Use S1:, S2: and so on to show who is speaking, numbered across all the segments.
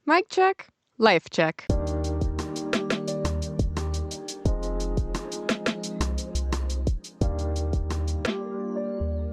S1: Mic check, life check.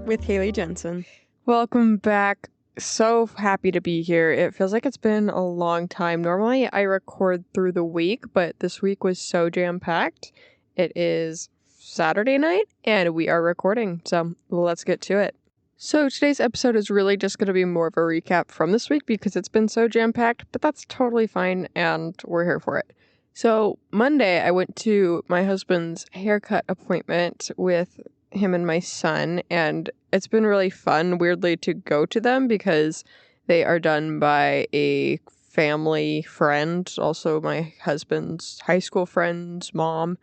S1: With Haley Jensen. Welcome back. So happy to be here. It feels like it's been a long time. Normally I record through the week, but this week was so jam-packed. It is Saturday night and we are recording, so let's get to it. So today's episode is really just going to be more of a recap from this week because it's been so jam-packed, but that's totally fine and we're here for it. So Monday I went to my husband's haircut appointment with him and my son, and it's been really fun, weirdly, to go to them because they are done by a family friend, also my husband's high school friend's mom.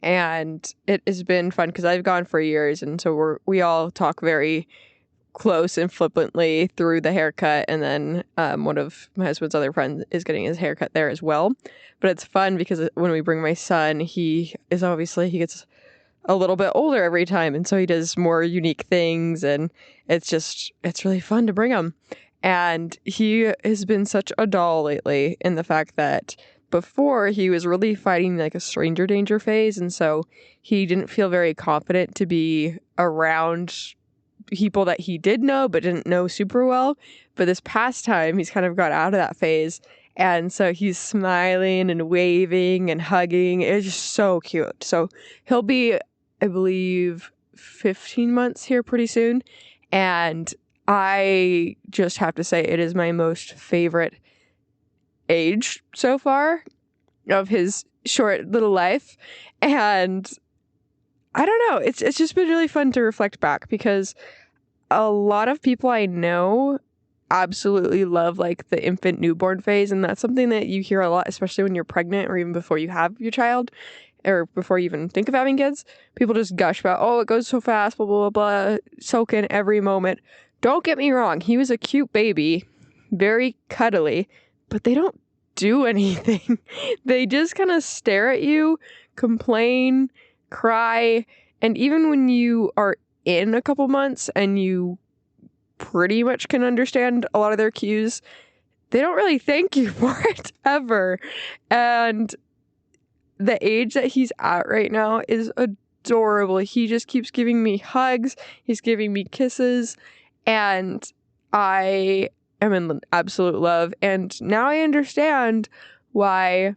S1: And it has been fun because I've gone for years, and so we all talk very close and flippantly through the haircut, and then one of my husband's other friends is getting his haircut there as well. But it's fun because when we bring my son, he gets a little bit older every time, and so he does more unique things, and it's really fun to bring him. And he has been such a doll lately in the fact that before he was really fighting like a stranger danger phase, and so he didn't feel very confident to be around people that he did know but didn't know super well. But this past time he's kind of got out of that phase, and so he's smiling and waving and hugging. It's just so cute. So he'll be, I believe, 15 months here pretty soon, and I just have to say it is my most favorite age so far of his short little life. And I don't know, it's just been really fun to reflect back because a lot of people I know absolutely love like the infant newborn phase, and that's something that you hear a lot, especially when you're pregnant or even before you have your child or before you even think of having kids. People just gush about, oh, it goes so fast, blah, blah, blah, blah, soak in every moment. Don't get me wrong, he was a cute baby, very cuddly, but they don't do anything. They just kind of stare at you, complain, cry, and even when you are in a couple months and you pretty much can understand a lot of their cues, they don't really thank you for it ever. And the age that he's at right now is adorable. He just keeps giving me hugs, he's giving me kisses, and I am in absolute love. And now I understand why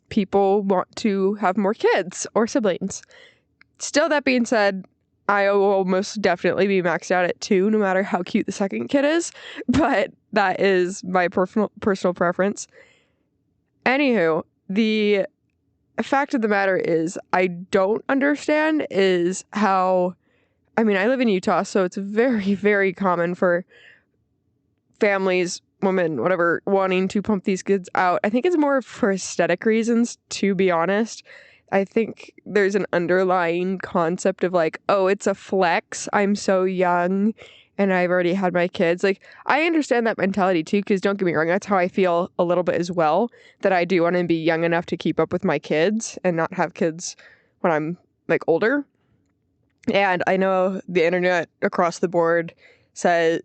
S1: people want to have more kids or siblings. Still, that being said, I will most definitely be maxed out at 2, no matter how cute the second kid is. But that is my personal preference. Anywho, the fact of the matter is, I don't understand is how, I live in Utah, so it's very, very common for families, women, whatever, wanting to pump these kids out. I think it's more for aesthetic reasons, to be honest. I think there's an underlying concept of like, oh, it's a flex. I'm so young and I've already had my kids. Like, I understand that mentality too, because don't get me wrong, that's how I feel a little bit as well, that I do want to be young enough to keep up with my kids and not have kids when I'm like older. And I know the internet across the board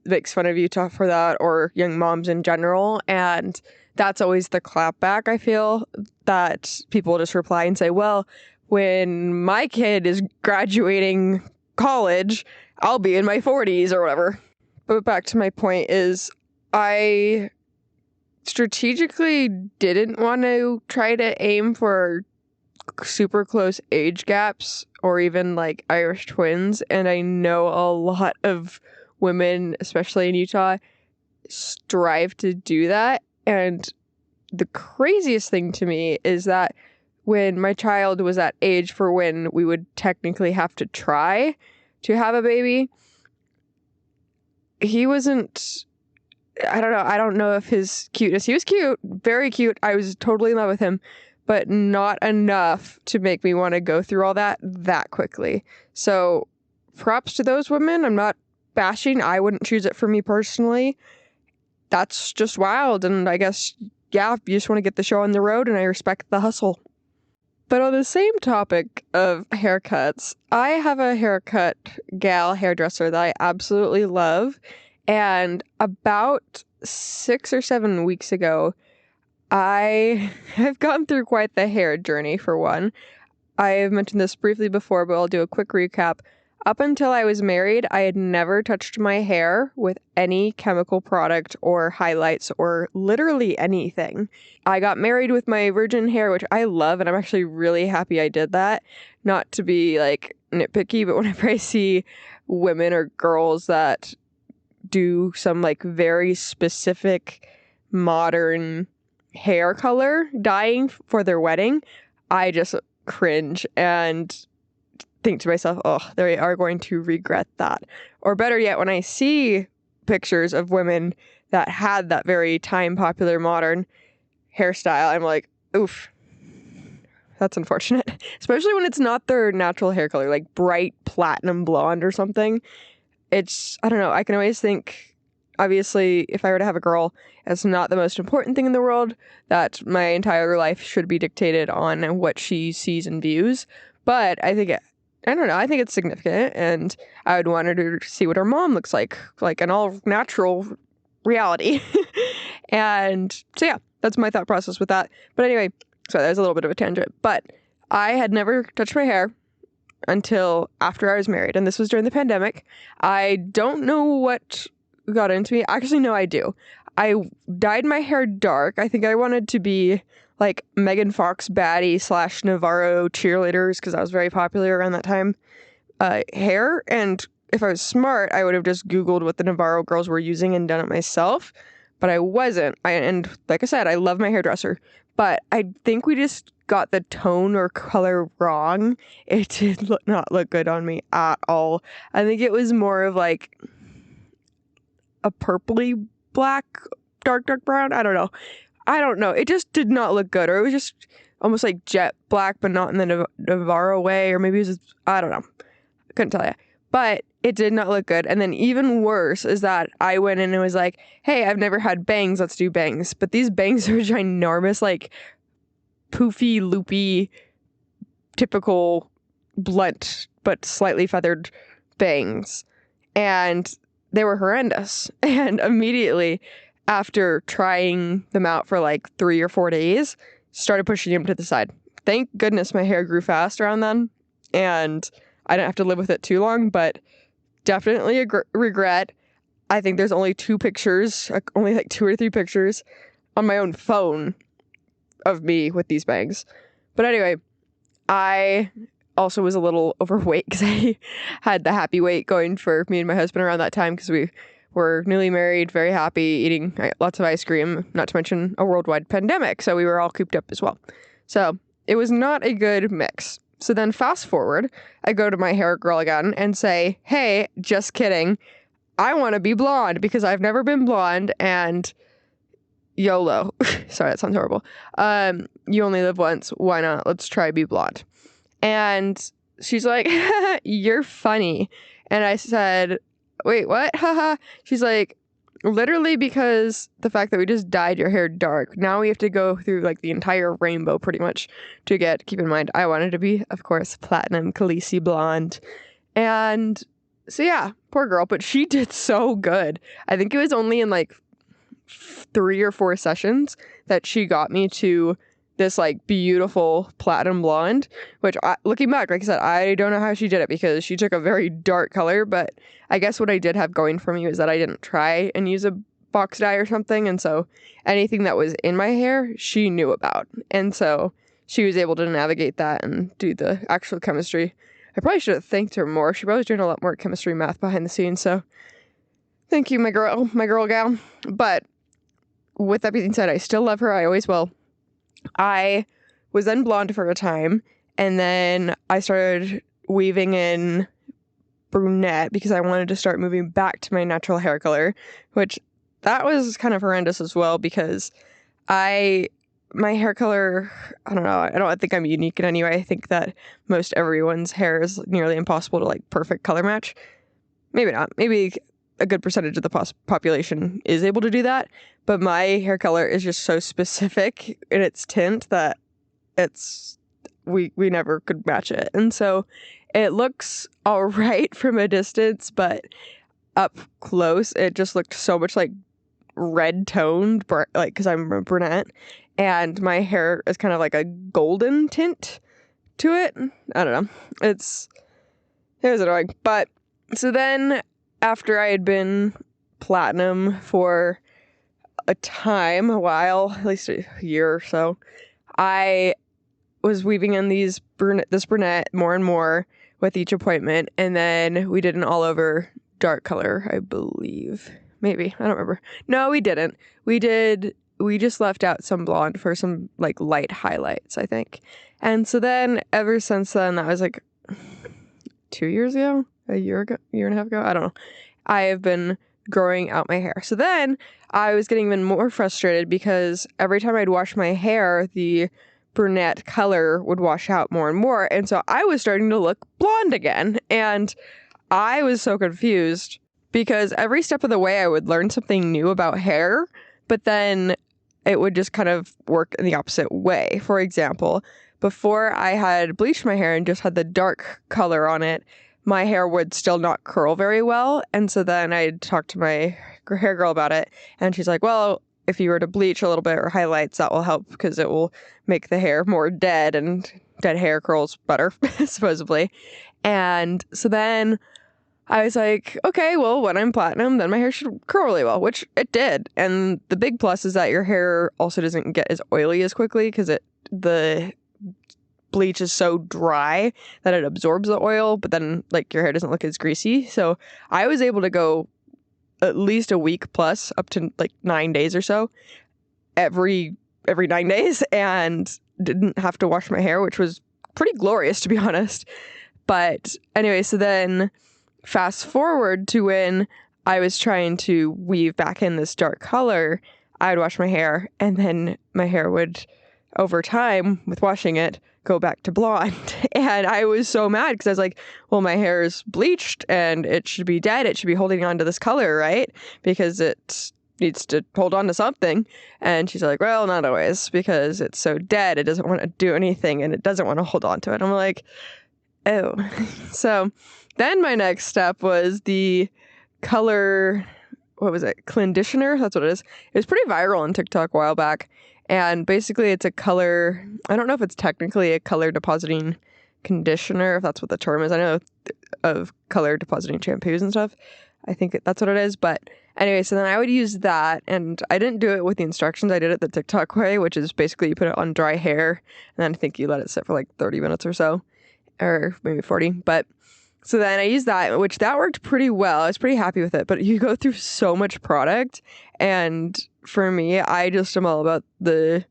S1: makes fun of Utah for that, or young moms in general, and that's always the clapback. I feel that people just reply and say, well, when my kid is graduating college, I'll be in my 40s or whatever. But back to my point is, I strategically didn't want to try to aim for super close age gaps or even like Irish twins, and I know a lot of women, especially in Utah, strive to do that. And the craziest thing to me is that when my child was that age for when we would technically have to try to have a baby, he wasn't, I don't know if his cuteness, he was cute, very cute, I was totally in love with him, but not enough to make me want to go through all that quickly. So props to those women. I'm not bashing, I wouldn't choose it for me personally. That's just wild, and I guess, yeah, you just want to get the show on the road, and I respect the hustle. But on the same topic of haircuts, I have a haircut hairdresser that I absolutely love, and about 6 or 7 weeks ago, I have gone through quite the hair journey, for one. I have mentioned this briefly before, but I'll do a quick recap. Up until I was married, I had never touched my hair with any chemical product or highlights or literally anything. I got married with my virgin hair, which I love, and I'm actually really happy I did that. Not to be like nitpicky, but whenever I see women or girls that do some like very specific modern hair color dyeing for their wedding, I just cringe and think to myself, oh, they are going to regret that. Or better yet, when I see pictures of women that had that very time popular modern hairstyle, I'm like, oof, that's unfortunate. Especially when it's not their natural hair color, like bright platinum blonde or something. I don't know, I can always think, obviously, if I were to have a girl, it's not the most important thing in the world, that my entire life should be dictated on what she sees and views. But I think I don't know, I think it's significant, and I would want her to see what her mom looks like an all natural reality. And so yeah, that's my thought process with that. But anyway, so that was a little bit of a tangent. But I had never touched my hair until after I was married, and this was during the pandemic. I don't know what got into me. Actually, no, I do. I dyed my hair dark. I think I wanted to be like Megan Fox baddie / Navarro cheerleaders, because that was very popular around that time. Hair, and if I was smart, I would have just Googled what the Navarro girls were using and done it myself. But I wasn't. And like I said, I love my hairdresser. But I think we just got the tone or color wrong. It did not look good on me at all. I think it was more of like a purpley black, dark brown. I don't know. It just did not look good. Or it was just almost like jet black, but not in the Navarro way. Or maybe it was just, I don't know. I couldn't tell you. But it did not look good. And then even worse is that I went in and was like, hey, I've never had bangs. Let's do bangs. But these bangs are ginormous, like poofy, loopy, typical blunt, but slightly feathered bangs. And they were horrendous. And immediately after trying them out for like 3 or 4 days, started pushing them to the side. Thank goodness my hair grew fast around then, and I didn't have to live with it too long, but definitely a regret. I think there's only 2 pictures, only like 2 or 3 pictures on my own phone of me with these bangs. But anyway, I also was a little overweight because I had the happy weight going for me and my husband around that time, because we were newly married, very happy, eating lots of ice cream, not to mention a worldwide pandemic. So we were all cooped up as well. So it was not a good mix. So then fast forward, I go to my hair girl again and say, hey, just kidding. I want to be blonde because I've never been blonde, and YOLO. Sorry, that sounds horrible. You only live once. Why not? Let's try be blonde. And she's like, you're funny. And I said, wait, what? Haha. She's like, literally, because the fact that we just dyed your hair dark, now we have to go through like the entire rainbow pretty much to keep in mind, I wanted to be, of course, platinum Khaleesi blonde. And so yeah, poor girl, but she did so good. I think it was only in like 3 or 4 sessions that she got me to this like beautiful platinum blonde, which looking back, like I said, I don't know how she did it, because she took a very dark color. But I guess what I did have going for me was that I didn't try and use a box dye or something. And so anything that was in my hair, she knew about. And so she was able to navigate that and do the actual chemistry. I probably should have thanked her more. She probably was doing a lot more chemistry math behind the scenes. So thank you, my girl gal. But with that being said, I still love her. I always will. I was then blonde for a time, and then I started weaving in brunette because I wanted to start moving back to my natural hair color, which that was kind of horrendous as well, because my hair color, I don't know, I don't think I'm unique in any way. I think that most everyone's hair is nearly impossible to like perfect color match. Maybe not. Maybe a good percentage of the population is able to do that, but my hair color is just so specific in its tint that we never could match it. And so it looks all right from a distance, but up close it just looked so much like red toned, like, because I'm a brunette, and my hair is kind of like a golden tint to it. I don't know. It was annoying. But so then after I had been platinum for a while, at least a year or so, I was weaving in this brunette more and more with each appointment, and then we did an all over dark color, I believe. Maybe. I don't remember. No, we didn't. We just left out some blonde for some like light highlights, I think. And so then ever since then, that was like 2 years ago, a year and a half ago, I don't know, I have been growing out my hair. So then I was getting even more frustrated because every time I'd wash my hair, the brunette color would wash out more and more. And so I was starting to look blonde again. And I was so confused because every step of the way I would learn something new about hair, but then it would just kind of work in the opposite way. For example, before I had bleached my hair and just had the dark color on it, my hair would still not curl very well. And so then I talked to my hair girl about it, and she's like, well, if you were to bleach a little bit or highlights, that will help because it will make the hair more dead, and dead hair curls better, supposedly. And so then I was like, okay, well, when I'm platinum, then my hair should curl really well, which it did. And the big plus is that your hair also doesn't get as oily as quickly because the bleach is so dry that it absorbs the oil, but then like your hair doesn't look as greasy. So I was able to go at least a week plus, up to like 9 days or so, every 9 days, and didn't have to wash my hair, which was pretty glorious, to be honest. But anyway, so then fast forward to when I was trying to weave back in this dark color, I would wash my hair, and then my hair would, over time, with washing it, go back to blonde. And I was so mad because I was like, well, my hair is bleached and it should be dead. It should be holding on to this color, right? Because it needs to hold on to something. And she's like, well, not always, because it's so dead. It doesn't want to do anything and it doesn't want to hold on to it. I'm like, oh. So then my next step was the color, what was it? Conditioner? That's what it is. It was pretty viral on TikTok a while back. And basically it's a color, I don't know if it's technically a color depositing conditioner, if that's what the term is. I know of color depositing shampoos and stuff. I think that's what it is. But anyway, so then I would use that, and I didn't do it with the instructions. I did it the TikTok way, which is basically you put it on dry hair, and then I think you let it sit for like 30 minutes or so, or maybe 40. But so then I used that, which that worked pretty well. I was pretty happy with it. But you go through so much product, and for me, I just am all about the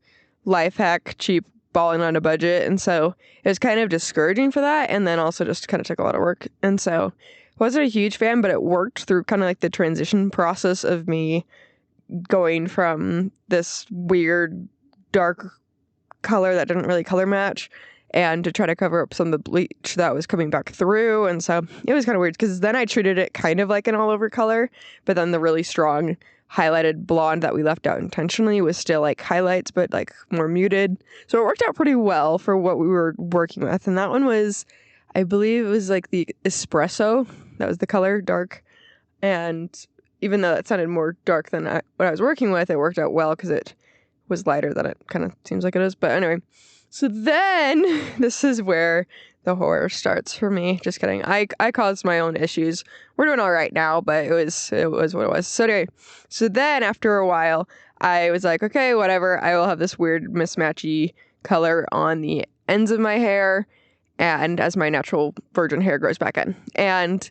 S1: life hack, cheap, balling on a budget. And so it was kind of discouraging for that. And then also just kind of took a lot of work. And so wasn't a huge fan, but it worked through kind of like the transition process of me going from this weird dark color that didn't really color match, and to try to cover up some of the bleach that was coming back through. And so it was kind of weird because then I treated it kind of like an all over color, but then the really strong highlighted blonde that we left out intentionally was still like highlights, but like more muted. So it worked out pretty well for what we were working with. And that one was, I believe it was like the espresso. That was the color, dark. And even though it sounded more dark than what I was working with, it worked out well because it was lighter than it kind of seems like it is. But anyway, so then this is where the horror starts for me. Just kidding. I caused my own issues. We're doing all right now, but it was what it was. So anyway, so then after a while, I was like, okay, whatever. I will have this weird mismatchy color on the ends of my hair, and as my natural virgin hair grows back in. And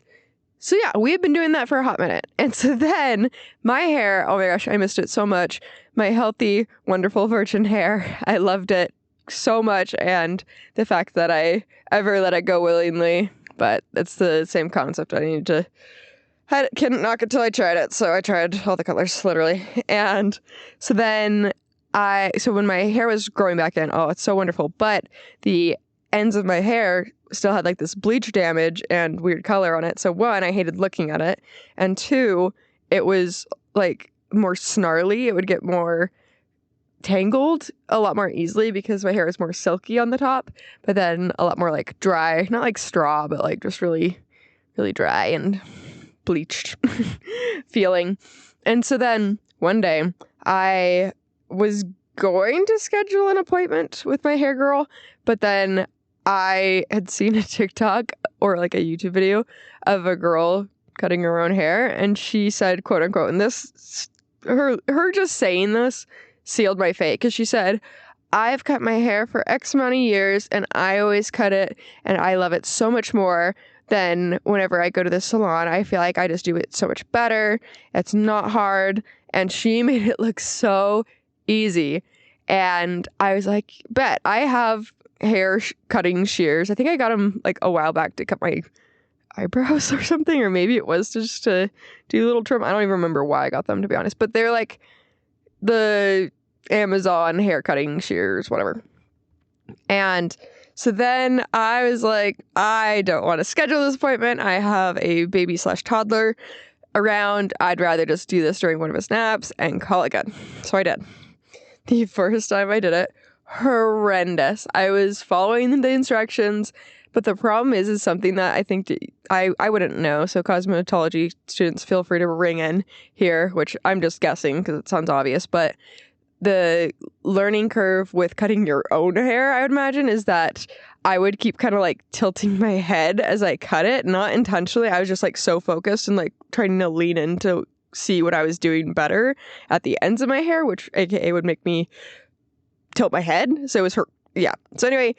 S1: so yeah, we had been doing that for a hot minute. And so then my hair, oh my gosh, I missed it so much. My healthy, wonderful virgin hair. I loved it so much, and the fact that I ever let it go willingly, but it's the same concept. I needed to couldn't knock it till I tried it, so I tried all the colors literally. And so then so when my hair was growing back in, oh, it's so wonderful, but the ends of my hair still had like this bleach damage and weird color on it. So one, I hated looking at it, and two, it was like more snarly. It would get more tangled a lot more easily because my hair is more silky on the top, but then a lot more like dry, not like straw, but like just really, really dry and bleached feeling. And so then one day I was going to schedule an appointment with my hair girl, but then I had seen a TikTok or like a YouTube video of a girl cutting her own hair, and she said, quote unquote, and this, her just saying this sealed my fate, because she said, I've cut my hair for X amount of years and I always cut it and I love it so much more than whenever I go to the salon. I feel like I just do it so much better. It's not hard. And she made it look so easy. And I was like, bet. I have hair cutting shears. I think I got them like a while back to cut my eyebrows or something, or maybe it was just to do a little trim. I don't even remember why I got them, to be honest. But they're like the Amazon hair cutting shears, whatever. And so then I was like, I don't want to schedule this appointment. I have a baby/toddler around. I'd rather just do this during one of his naps and call it good. So I did. The first time I did it, horrendous. I was following the instructions, but the problem is something that I think I wouldn't know. So cosmetology students, feel free to ring in here, which I'm just guessing because it sounds obvious, but the learning curve with cutting your own hair, I would imagine, is that I would keep kind of like tilting my head as I cut it, not intentionally. I was just like so focused and like trying to lean in to see what I was doing better at the ends of my hair, which AKA would make me tilt my head. So it was her. Yeah. So anyway,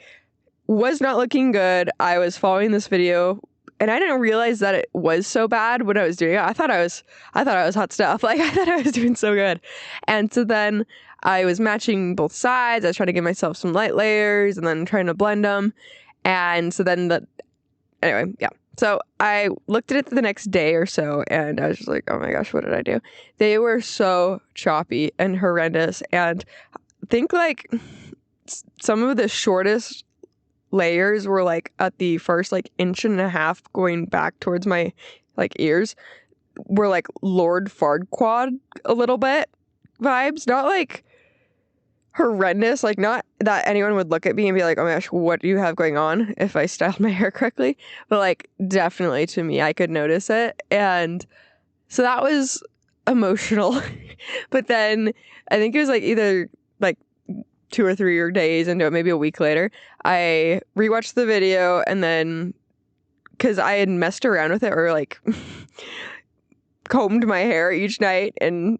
S1: was not looking good. I was following this video and I didn't realize that it was so bad when I was doing it. I thought I was hot stuff. Like I thought I was doing so good. And so then I was matching both sides. I was trying to give myself some light layers and then trying to blend them. And so then anyway, yeah. So I looked at it the next day or so and I was just like, oh my gosh, what did I do? They were so choppy and horrendous. And I think like some of the shortest layers were like at the first like inch and a half going back towards my like ears were like Lord Farquaad a little bit vibes, not like horrendous, like not that anyone would look at me and be like, oh my gosh, what do you have going on, if I styled my hair correctly, but like definitely to me I could notice it. And so that was emotional. But then I think it was like either like 2 or 3 days into it, maybe a week later, I rewatched the video, and then because I had messed around with it or like combed my hair each night and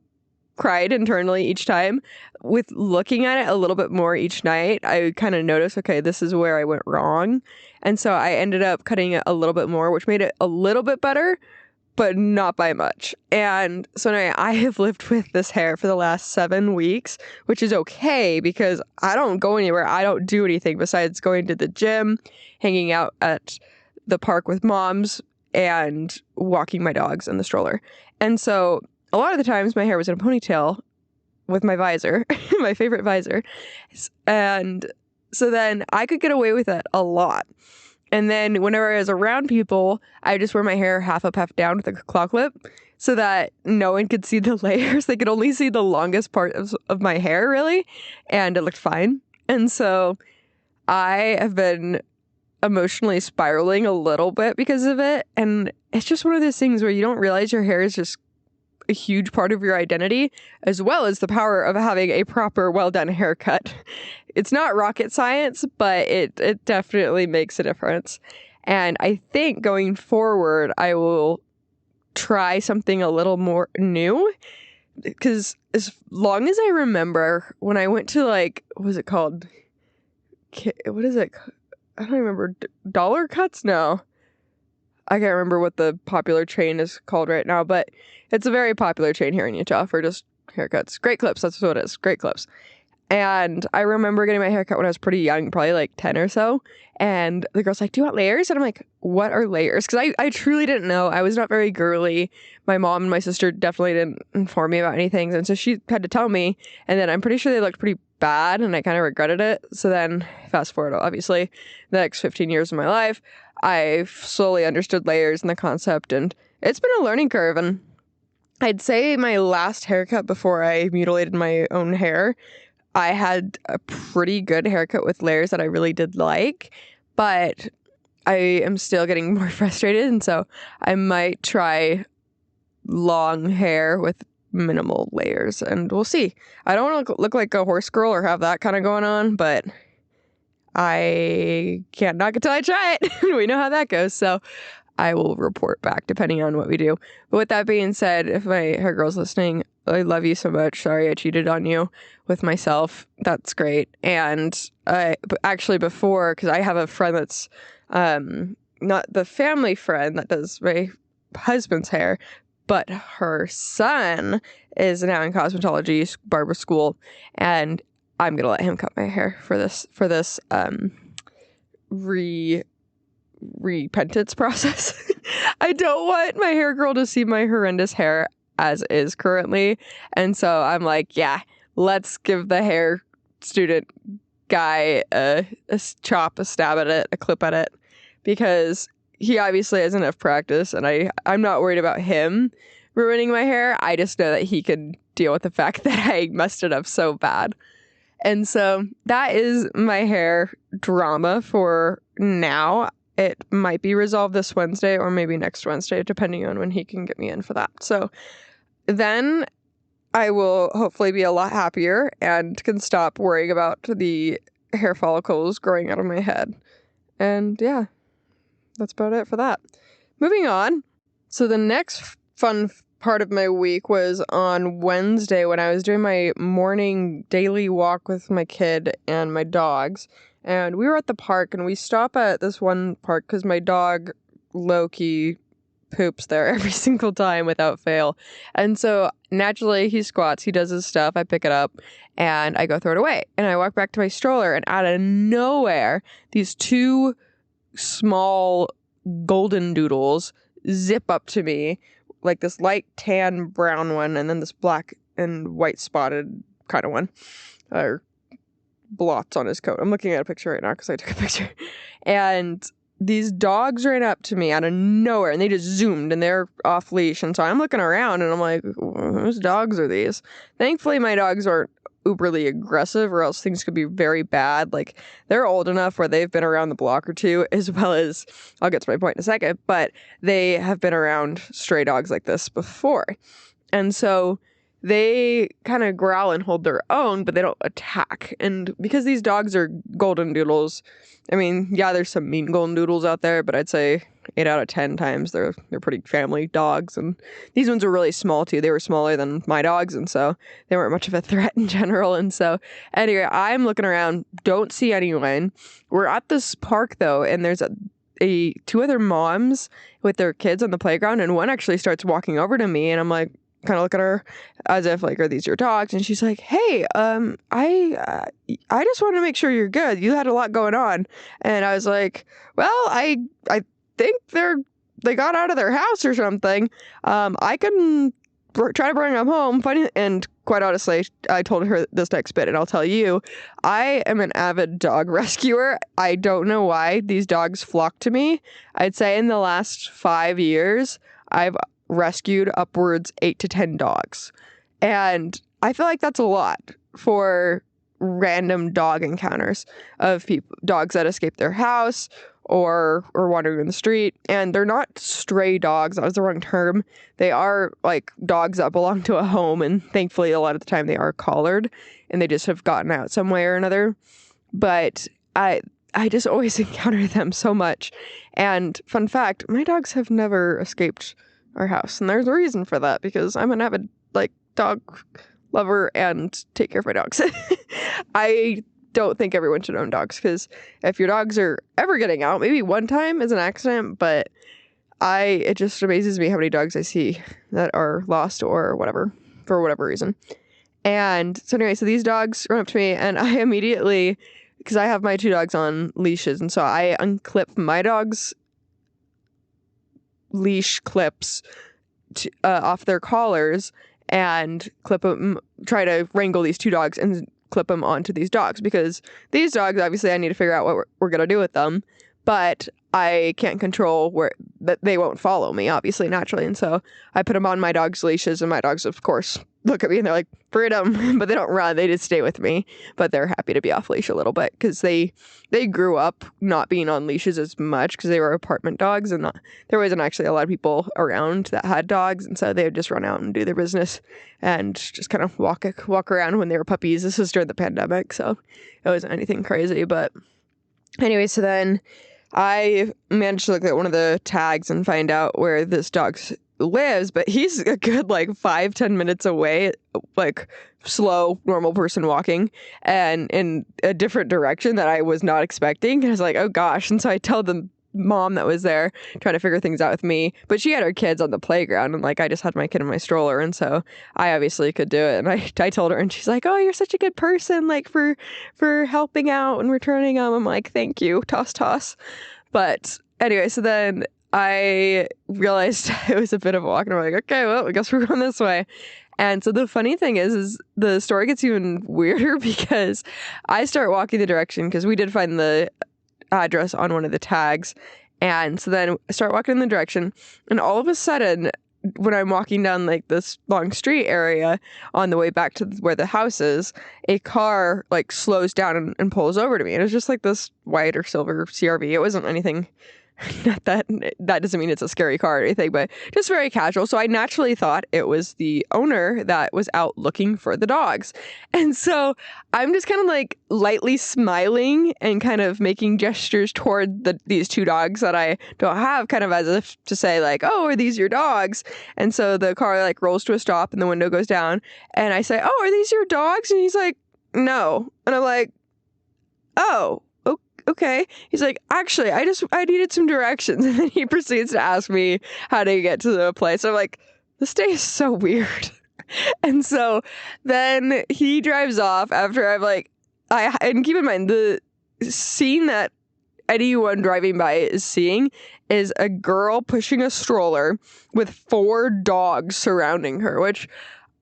S1: cried internally each time, with looking at it a little bit more each night, I kind of noticed, okay, this is where I went wrong. And so I ended up cutting it a little bit more, which made it a little bit better, but not by much. And so anyway, I have lived with this hair for the last 7 weeks, which is okay because I don't go anywhere. I don't do anything besides going to the gym, hanging out at the park with moms, and walking my dogs in the stroller. And so a lot of the times my hair was in a ponytail with my visor, my favorite visor. And so then I could get away with it a lot. And then whenever I was around people, I just wear my hair half up, half down with a claw clip so that no one could see the layers. They could only see the longest part of my hair, really. And it looked fine. And so I have been emotionally spiraling a little bit because of it. And it's just one of those things where you don't realize your hair is just a huge part of your identity, as well as the power of having a proper, well-done haircut. It's not rocket science, but it definitely makes a difference. And I think going forward, I will try something a little more new, because as long as I remember, when I went to like, what was it called? What is it? I don't remember. Dollar Cuts? No. I can't remember what the popular chain is called right now, but it's a very popular chain here in Utah for just haircuts. Great Clips, that's what it is. Great Clips. And I remember getting my haircut when I was pretty young, probably like 10 or so. And the girl's like, do you want layers? And I'm like, what are layers? Because I truly didn't know. I was not very girly. My mom and my sister definitely didn't inform me about anything. And so she had to tell me. And then I'm pretty sure they looked pretty bad and I kind of regretted it. So then fast forward, obviously, the next 15 years of my life, I've slowly understood layers and the concept. And it's been a learning curve. And I'd say my last haircut before I mutilated my own hair, I had a pretty good haircut with layers that I really did like, but I am still getting more frustrated, and so I might try long hair with minimal layers, and we'll see. I don't want to look like a horse girl or have that kind of going on, but I can't knock it till I try it. We know how that goes, so I will report back depending on what we do. But with that being said, if my hair girl's listening, I love you so much. Sorry I cheated on you with myself. That's great. And actually before, because I have a friend that's not the family friend that does my husband's hair, but her son is now in cosmetology barber school, and I'm gonna let him cut my hair for this repentance process. I don't want my hair girl to see my horrendous hair as is currently, and so I'm like, yeah, let's give the hair student guy a stab at it, a clip at it, because he obviously has enough practice, and I'm not worried about him ruining my hair. I just know that he can deal with the fact that I messed it up so bad. And so that is my hair drama for now. It might be resolved this Wednesday or maybe next Wednesday, depending on when he can get me in for that. So then I will hopefully be a lot happier and can stop worrying about the hair follicles growing out of my head. And yeah, that's about it for that. Moving on. So the next fun part of my week was on Wednesday when I was doing my morning daily walk with my kid and my dogs. And we were at the park, and we stop at this one park because my dog low-key poops there every single time without fail. And so naturally he squats, he does his stuff, I pick it up, and I go throw it away. And I walk back to my stroller, and out of nowhere, these two small golden doodles zip up to me, like this light tan brown one, and then this black and white spotted kind of one, or blots on his coat. I'm looking at a picture right now because I took a picture. And these dogs ran up to me out of nowhere, and they just zoomed, and they're off leash. And so I'm looking around, and I'm like, whose dogs are these? Thankfully, my dogs aren't uberly aggressive, or else things could be very bad. Like, they're old enough where they've been around the block or two, as well as, I'll get to my point in a second, but they have been around stray dogs like this before. And so they kind of growl and hold their own, but they don't attack. And because these dogs are golden doodles, I mean, yeah, there's some mean golden doodles out there, but I'd say 8 out of 10 times they're pretty family dogs. And these ones are really small too. They were smaller than my dogs, and so they weren't much of a threat in general. And so anyway, I'm looking around, don't see anyone. We're at this park though, and there's two other moms with their kids on the playground, and one actually starts walking over to me, and I'm like, kind of look at her as if like, are these your dogs? And she's like, hey, I just wanted to make sure you're good. You had a lot going on. And I was like, well, I think they got out of their house or something. I can try to bring them home. Funny, and quite honestly, I told her this next bit, and I'll tell you, I am an avid dog rescuer. I don't know why these dogs flock to me. I'd say in the last 5 years, I've rescued upwards 8 to 10 dogs. And I feel like that's a lot for random dog encounters of dogs that escape their house or wandering in the street. And they're not stray dogs. That was the wrong term. They are like dogs that belong to a home. And thankfully, a lot of the time they are collared and they just have gotten out some way or another. But I just always encounter them so much. And fun fact, my dogs have never escaped our house, and there's a reason for that, because I'm an avid dog lover and take care of my dogs. I don't think everyone should own dogs, because if your dogs are ever getting out, maybe one time is an accident, but it just amazes me how many dogs I see that are lost or whatever, for whatever reason. And so anyway, so these dogs run up to me, and I immediately, because I have my 2 dogs on leashes, and so I unclip my dog's leash clips off their collars and clip them, try to wrangle these 2 dogs and clip them onto these dogs, because these dogs, obviously I need to figure out what we're going to do with them, but I can't control that they won't follow me, obviously, naturally. And so I put them on my dog's leashes, and my dogs, of course, look at me and they're like, freedom, but they don't run. They just stay with me, but they're happy to be off leash a little bit because they grew up not being on leashes as much because they were apartment dogs, and there wasn't actually a lot of people around that had dogs. And so they would just run out and do their business and just kind of walk around when they were puppies. This was during the pandemic, so it wasn't anything crazy. But anyway, so then I managed to look at one of the tags and find out where this dog lives, but he's a good 5-10 minutes away, slow, normal person walking, and in a different direction that I was not expecting. I was like, oh gosh. And so I tell the mom that was there trying to figure things out with me, but she had her kids on the playground, and I just had my kid in my stroller, and so I obviously could do it. And I told her, and she's like, oh, you're such a good person, for helping out and returning them. I'm like, thank you, toss. But anyway, so then I realized it was a bit of a walk, and I'm like, okay, well, I guess we're going this way. And so the funny thing is the story gets even weirder because I start walking the direction, because we did find the address on one of the tags. And so then I start walking in the direction, and all of a sudden, when I'm walking down this long street area on the way back to where the house is, a car slows down and pulls over to me. And it was just this white or silver CRV. It wasn't anything that doesn't mean it's a scary car or anything, but just very casual. So I naturally thought it was the owner that was out looking for the dogs. And so I'm just kind of lightly smiling and kind of making gestures toward these two dogs that I don't have, kind of as if to say oh, are these your dogs? And so the car rolls to a stop and the window goes down, and I say, oh, are these your dogs? And he's like, no. And I'm like, oh, okay. He's like, actually, I needed some directions. And then he proceeds to ask me how to get to the place. I'm like, this day is so weird. And so then he drives off after and keep in mind, the scene that anyone driving by is seeing is a girl pushing a stroller with 4 dogs surrounding her, which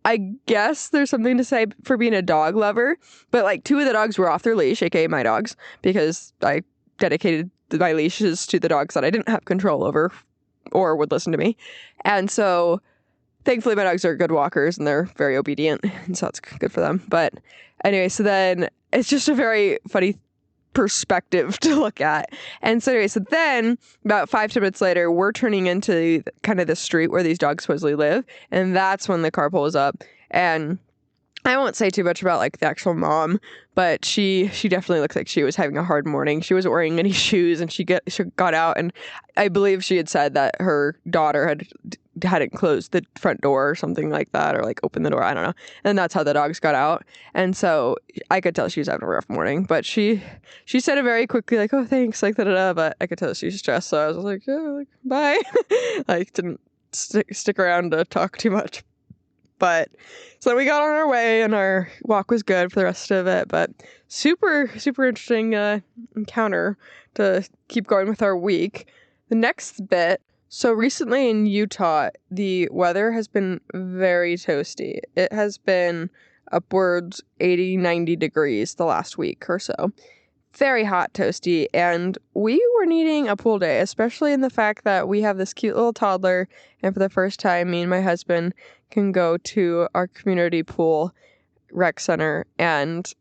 S1: I guess there's something to say for being a dog lover, but 2 of the dogs were off their leash, aka my dogs, because I dedicated my leashes to the dogs that I didn't have control over or would listen to me. And so thankfully my dogs are good walkers and they're very obedient, and so it's good for them. But anyway, so then it's just a very funny perspective to look at. And so anyway, so then about 5-10 minutes later, we're turning into kind of the street where these dogs supposedly live, and that's when the car pulls up. And I won't say too much about the actual mom, but she definitely looks like she was having a hard morning. She wasn't wearing any shoes, and she got out, and I believe she had said that her daughter hadn't closed the front door or something like that, or opened the door, I don't know. And that's how the dogs got out. And so I could tell she was having a rough morning, but she said it very quickly, oh, thanks, da-da-da, but I could tell she was stressed. So I was like, yeah, bye. Didn't stick around to talk too much. But so we got on our way, and our walk was good for the rest of it. But super, super interesting encounter to keep going with our week. The next bit, so recently in Utah, the weather has been very toasty. It has been upwards 80, 90 degrees the last week or so. Very hot, toasty, and we were needing a pool day, especially in the fact that we have this cute little toddler, and for the first time, me and my husband can go to our community pool rec center and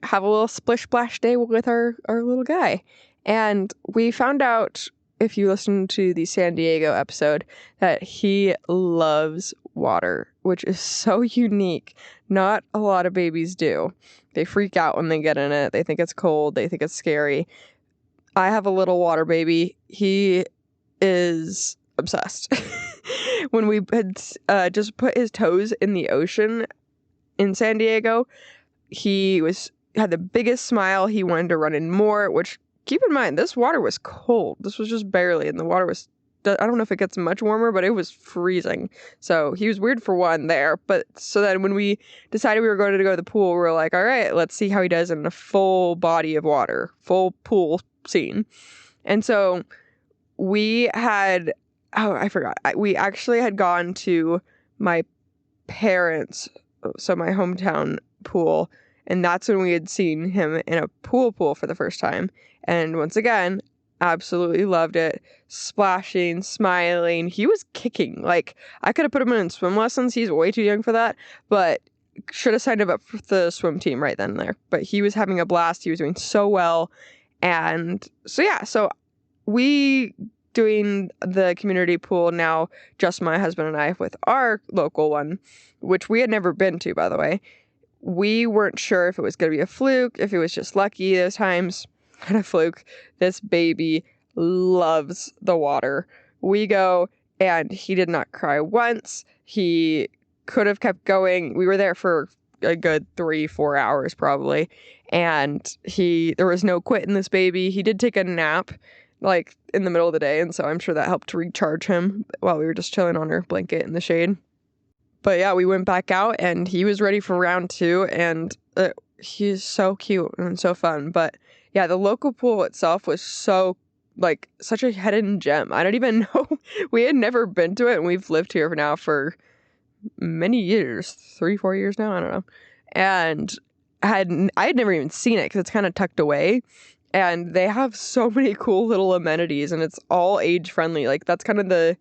S1: have a little splish splash day with our little guy. And we found out, if you listen to the San Diego episode, that he loves water, which is so unique. Not a lot of babies do. They freak out when they get in it. They think it's cold. They think it's scary. I have a little water baby. He is obsessed. When we had just put his toes in the ocean in San Diego, he had the biggest smile. He wanted to run in more, which, keep in mind, this water was cold. This was just barely, and the water was, I don't know if it gets much warmer, but it was freezing. So he was weird for one there. But so then when we decided we were going to go to the pool, we were like, all right, let's see how he does in a full body of water, full pool scene. And so we had, I forgot. We actually had gone to my parents', so my hometown pool, and that's when we had seen him in a pool for the first time. And once again, absolutely loved it. Splashing, smiling. He was kicking. Like, I could have put him in swim lessons. He's way too young for that, but should have signed him up for the swim team right then and there. But he was having a blast. He was doing so well. And so we doing the community pool now, just my husband and I with our local one, which we had never been to, by the way. We weren't sure if it was going to be a fluke, if it was just lucky those times. Not a fluke. This baby loves the water. We go, and he did not cry once. He could have kept going. We were there for a good 3-4 hours probably, and there was no quit in this baby. He did take a nap like in the middle of the day, and so I'm sure that helped to recharge him while we were just chilling on our blanket in the shade. But yeah, we went back out and he was ready for round 2, and he's so cute and so fun. But yeah, the local pool itself was such a hidden gem. I don't even know. We had never been to it, and we've lived here now for many years, 3-4 years now, I don't know. And I had never even seen it because it's kind of tucked away. And they have so many cool little amenities, and it's all age friendly. Like, that's kind of the,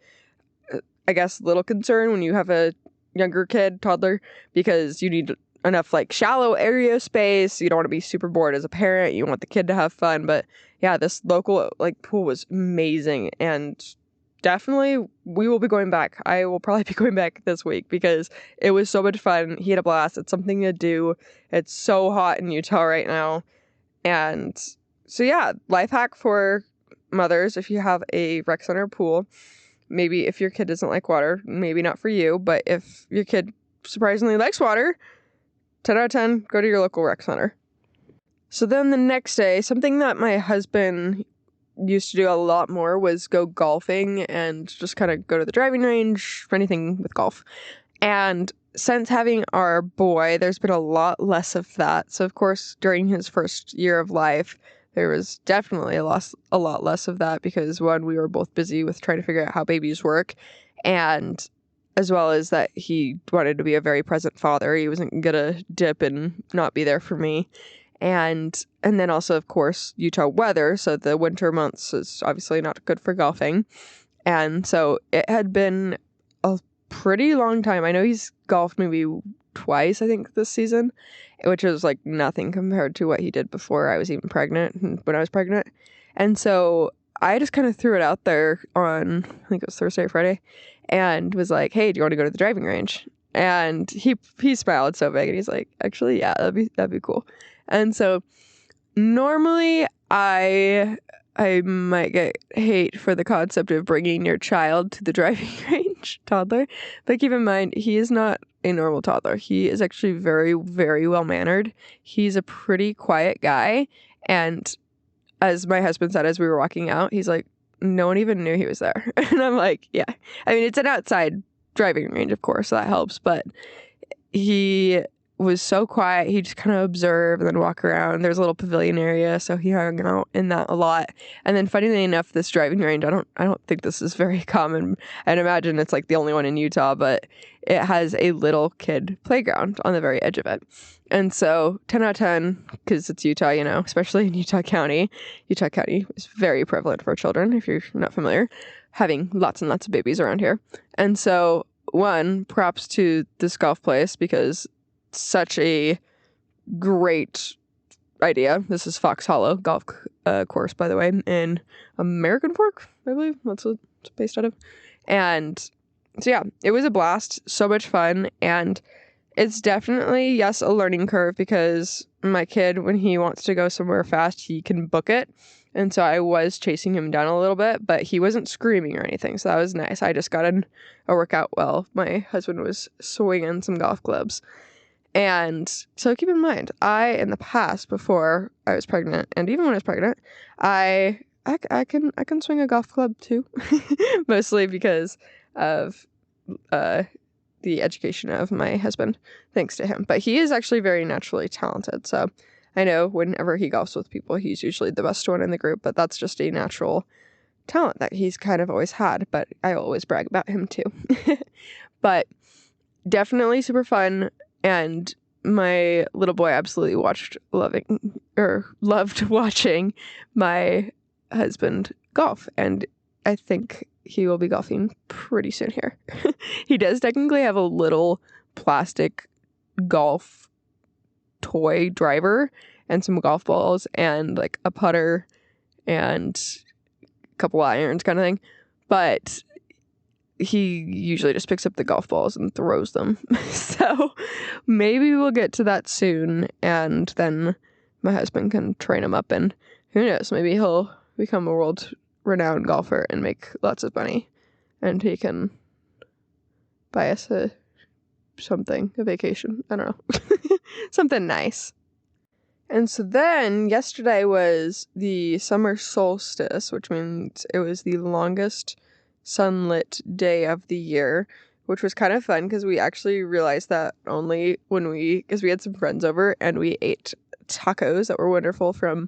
S1: I guess, little concern when you have a younger kid, toddler, because you need enough like shallow area space. You don't want to be super bored as a parent. You want the kid to have fun. But yeah, this local like pool was amazing, and definitely we will be going back. I will probably be going back this week because it was so much fun. He had a blast. It's something to do. It's so hot in Utah right now. And so yeah, life hack for mothers: if you have a rec center pool, maybe if your kid doesn't like water, maybe not for you, but if your kid surprisingly likes water, 10 out of 10, go to your local rec center. So then the next day, something that my husband used to do a lot more was go golfing and just kind of go to the driving range, anything with golf. And since having our boy, there's been a lot less of that. So of course, during his first year of life, there was definitely a lot less of that because, one, we were both busy with trying to figure out how babies work, and as well as that he wanted to be a very present father. He wasn't gonna dip and not be there for me. And then also, of course, Utah weather. So the winter months is obviously not good for golfing. And so it had been a pretty long time. I know he's golfed maybe twice, I think, this season, which is like nothing compared to what he did before I was even pregnant, when I was pregnant. And so I just kind of threw it out there on, I think it was Thursday or Friday, and was like, hey, do you want to go to the driving range? And he smiled so big, and he's like, actually, yeah, that'd be cool. And so normally I might get hate for the concept of bringing your child to the driving range, toddler, but keep in mind, he is not a normal toddler. He is actually very, very well-mannered. He's a pretty quiet guy, and as my husband said as we were walking out, he's like, no one even knew he was there. And I'm like, yeah. I mean, it's an outside driving range, of course, so that helps, but he was so quiet. He just kind of observe and then walk around. There's a little pavilion area, so he hung out in that a lot. And then, funnily enough, this driving range, I don't think this is very common. I'd imagine it's like the only one in Utah, but it has a little kid playground on the very edge of it. And so 10 out of 10, because it's Utah, especially in Utah County. Utah County is very prevalent for children, if you're not familiar, having lots and lots of babies around here. And so, one, props to this golf place, because such a great idea. This is Fox Hollow Golf Course, by the way, in American Fork, I believe. That's what it's based out of. And so yeah, it was a blast. So much fun. And it's definitely, yes, a learning curve, because my kid, when he wants to go somewhere fast, he can book it. And so I was chasing him down a little bit, but he wasn't screaming or anything. So that was nice. I just got in a workout while my husband was swinging some golf clubs. And so keep in mind, in the past, before I was pregnant, and even when I was pregnant, I can swing a golf club too, mostly because of the education of my husband, thanks to him. But he is actually very naturally talented. So I know whenever he golfs with people, he's usually the best one in the group. But that's just a natural talent that he's kind of always had. But I always brag about him too. But definitely super fun. And my little boy absolutely loved watching my husband golf, and I think he will be golfing pretty soon here. He does technically have a little plastic golf toy driver and some golf balls and like a putter and a couple irons kind of thing, but he usually just picks up the golf balls and throws them. So maybe we'll get to that soon, and then my husband can train him up, and who knows, maybe he'll become a world-renowned golfer and make lots of money, and he can buy us a vacation. I don't know. Something nice. And so then yesterday was the summer solstice, which means it was the longest sunlit day of the year, which was kind of fun because we actually realized that only because we had some friends over and we ate tacos that were wonderful from,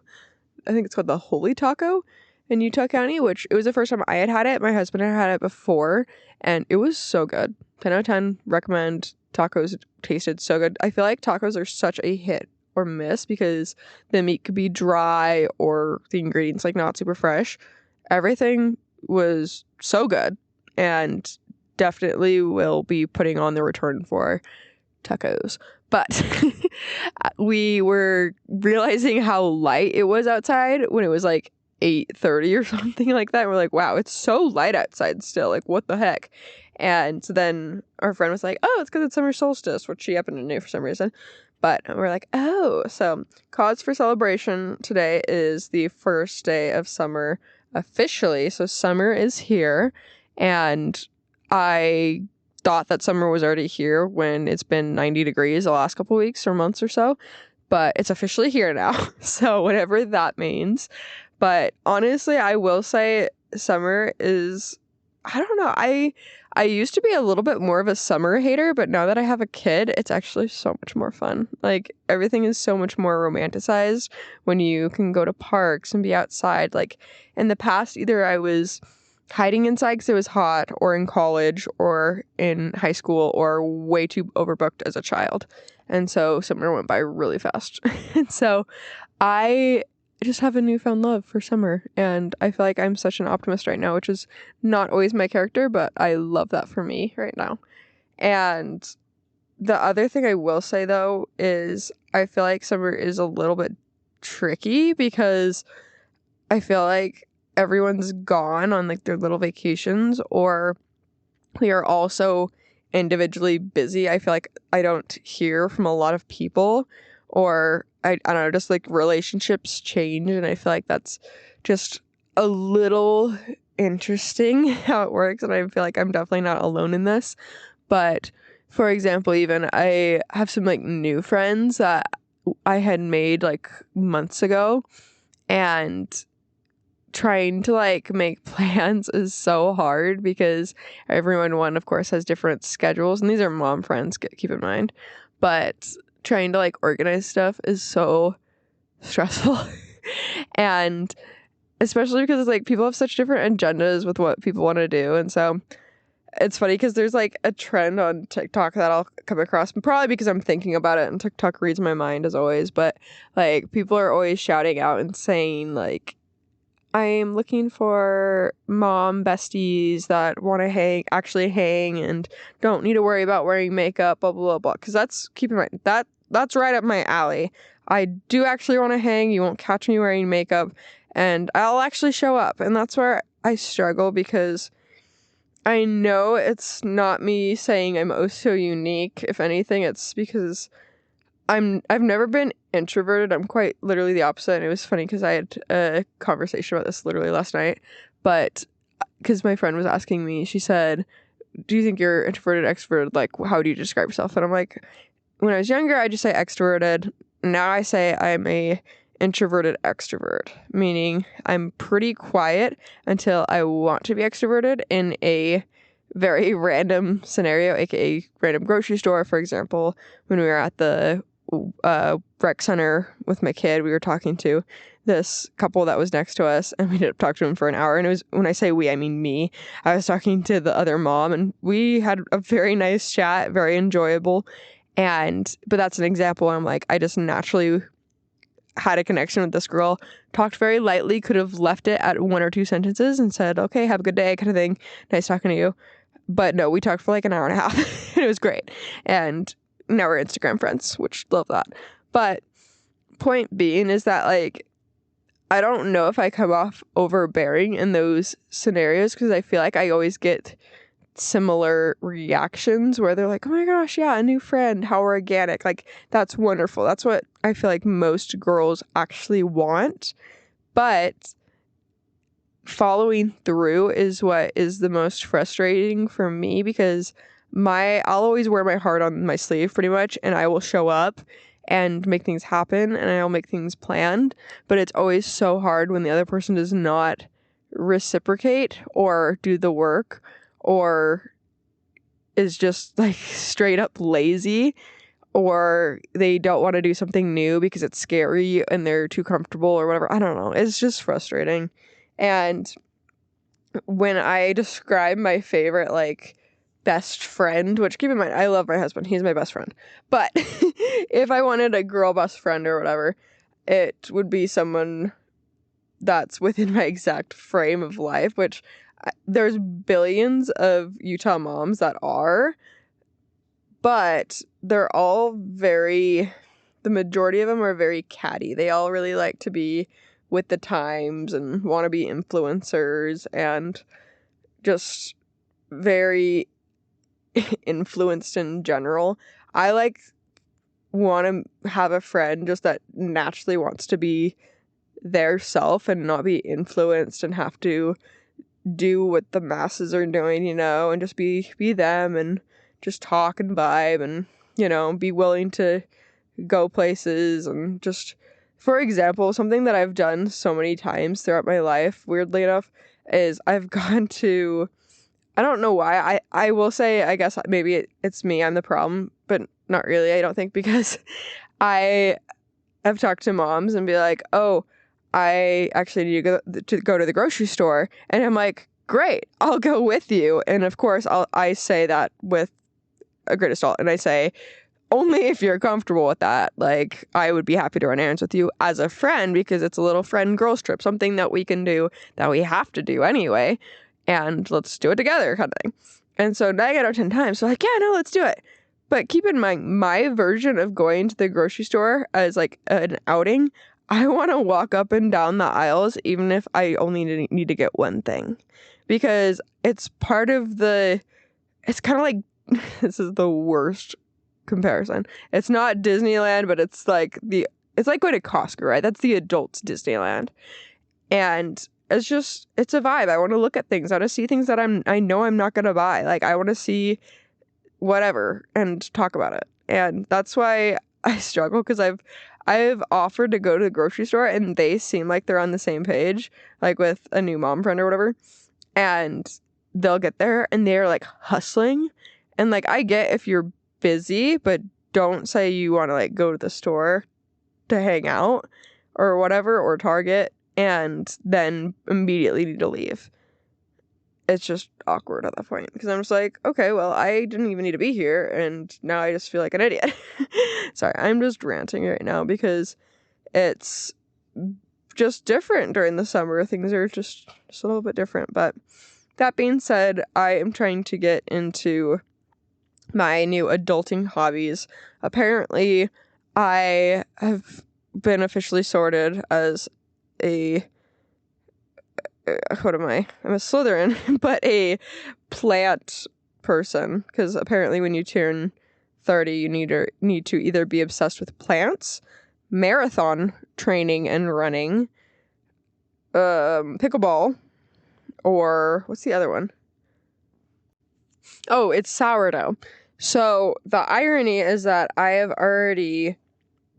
S1: I think it's called the Holy Taco in Utah County, which it was the first time I had it. My husband had it before, and it was so good. 10 out of 10, recommend. Tacos tasted so good. I feel like tacos are such a hit or miss because the meat could be dry or the ingredients like not super fresh. Everything was so good, and definitely will be putting on the return for tacos. But we were realizing how light it was outside when it was like 8:30 or something like that. We're like, wow, it's so light outside still. Like, what the heck? And so then our friend was like, oh, it's because it's summer solstice, which she happened to know for some reason. But we're like, oh, so cause for celebration today is the first day of summer officially. So summer is here, and I thought that summer was already here when it's been 90 degrees the last couple weeks or months or so, but it's officially here now. So whatever that means. But honestly, I will say summer is, I don't know, I used to be a little bit more of a summer hater, but now that I have a kid, it's actually so much more fun. Like, everything is so much more romanticized when you can go to parks and be outside. Like, in the past, either I was hiding inside because it was hot, or in college, or in high school, or way too overbooked as a child. And so summer went by really fast. And so I just have a newfound love for summer, and I feel like I'm such an optimist right now, which is not always my character, but I love that for me right now. And the other thing I will say though is I feel like summer is a little bit tricky because I feel like everyone's gone on like their little vacations, or we are also individually busy. I feel like I don't hear from a lot of people, or I don't know, just like relationships change, and I feel like that's just a little interesting how it works, and I feel like I'm definitely not alone in this. But for example, even I have some like new friends that I had made like months ago, and trying to like make plans is so hard because one of course has different schedules, and these are mom friends, keep in mind, but trying to like organize stuff is so stressful. And especially because it's like people have such different agendas with what people want to do. And so it's funny because there's like a trend on TikTok that I'll come across, probably because I'm thinking about it and TikTok reads my mind as always, but like people are always shouting out and saying like, I'm looking for mom besties that want to actually hang and don't need to worry about wearing makeup, blah, blah, blah, blah. Because keep in mind, that's right up my alley. I do actually want to hang. You won't catch me wearing makeup, and I'll actually show up. And that's where I struggle, because I know it's not me saying I'm oh so unique. If anything, it's because I've never been introverted. I'm quite literally the opposite. And it was funny because I had a conversation about this literally last night, but because my friend was asking me, she said, do you think you're introverted, extroverted? Like, how do you describe yourself? And I'm like, when I was younger, I just say extroverted. Now I say I'm a introverted extrovert, meaning I'm pretty quiet until I want to be extroverted in a very random scenario, aka random grocery store. For example, when we were at the rec center with my kid, we were talking to this couple that was next to us, and we ended up talking to him for an hour. And it was, when I say we, I mean me. I was talking to the other mom, and we had a very nice chat, very enjoyable. But that's an example. I'm like, I just naturally, had a connection with this girl, talked very lightly, could have left it at 1 or 2 sentences and said, okay, have a good day, kind of thing. Nice talking to you. But no, we talked for like an hour and a half. It was great. And now we're Instagram friends, which love that. But point being is that, like, I don't know if I come off overbearing in those scenarios because I feel like I always get similar reactions where they're like, oh my gosh, yeah, a new friend, how organic. Like, that's wonderful. That's what I feel like most girls actually want. But following through is what is the most frustrating for me, because I'll always wear my heart on my sleeve pretty much, and I will show up and make things happen, and I'll make things planned, but it's always so hard when the other person does not reciprocate or do the work, or is just like straight up lazy, or they don't want to do something new because it's scary and they're too comfortable or whatever. I don't know. It's just frustrating. And when I describe my favorite, like, best friend, which, keep in mind, I love my husband. He's my best friend. But if I wanted a girl best friend or whatever, it would be someone that's within my exact frame of life, which there's billions of Utah moms that are, but they're all the majority of them are very catty. They all really like to be with the times and want to be influencers and just very influenced in general. I want to have a friend just that naturally wants to be their self and not be influenced and have to do what the masses are doing, and just be them and just talk and vibe and, be willing to go places. And just, for example, something that I've done so many times throughout my life, weirdly enough, is I've gone to, I don't know why, I will say, I guess maybe it's me, I'm the problem, but not really, I don't think, because I have talked to moms and be like, oh, I actually need to go to the grocery store. And I'm like, great, I'll go with you. And of course, I say that with a great assault. And I say, only if you're comfortable with that. Like, I would be happy to run errands with you as a friend, because it's a little friend girls trip, something that we can do that we have to do anyway. And let's do it together, kind of thing. And so 9 out of 10 times, so like, yeah, no, let's do it. But keep in mind, my version of going to the grocery store as like an outing, I want to walk up and down the aisles, even if I only need to get one thing, because it's part of it's kind of like, this is the worst comparison. It's not Disneyland, but it's like going to Costco, right? That's the adults' Disneyland. And it's a vibe. I want to look at things. I want to see things that I know I'm not going to buy. Like, I want to see whatever and talk about it. And that's why I struggle, because I've offered to go to the grocery store and they seem like they're on the same page, like with a new mom friend or whatever. And they'll get there and they're like hustling. And like, I get if you're busy, but don't say you want to like go to the store to hang out or whatever, or Target, and then immediately need to leave. It's just awkward at that point, because I'm just like, okay, well, I didn't even need to be here, and now I just feel like an idiot. Sorry, I'm just ranting right now because it's just different during the summer. Things are just a little bit different. But that being said, I am trying to get into my new adulting hobbies. Apparently, I have been officially sorted as what am I? I'm a Slytherin, but a plant person, because apparently when you turn 30, you need to either be obsessed with plants, marathon training and running, pickleball, or what's the other one? Oh, it's sourdough. So the irony is that I have already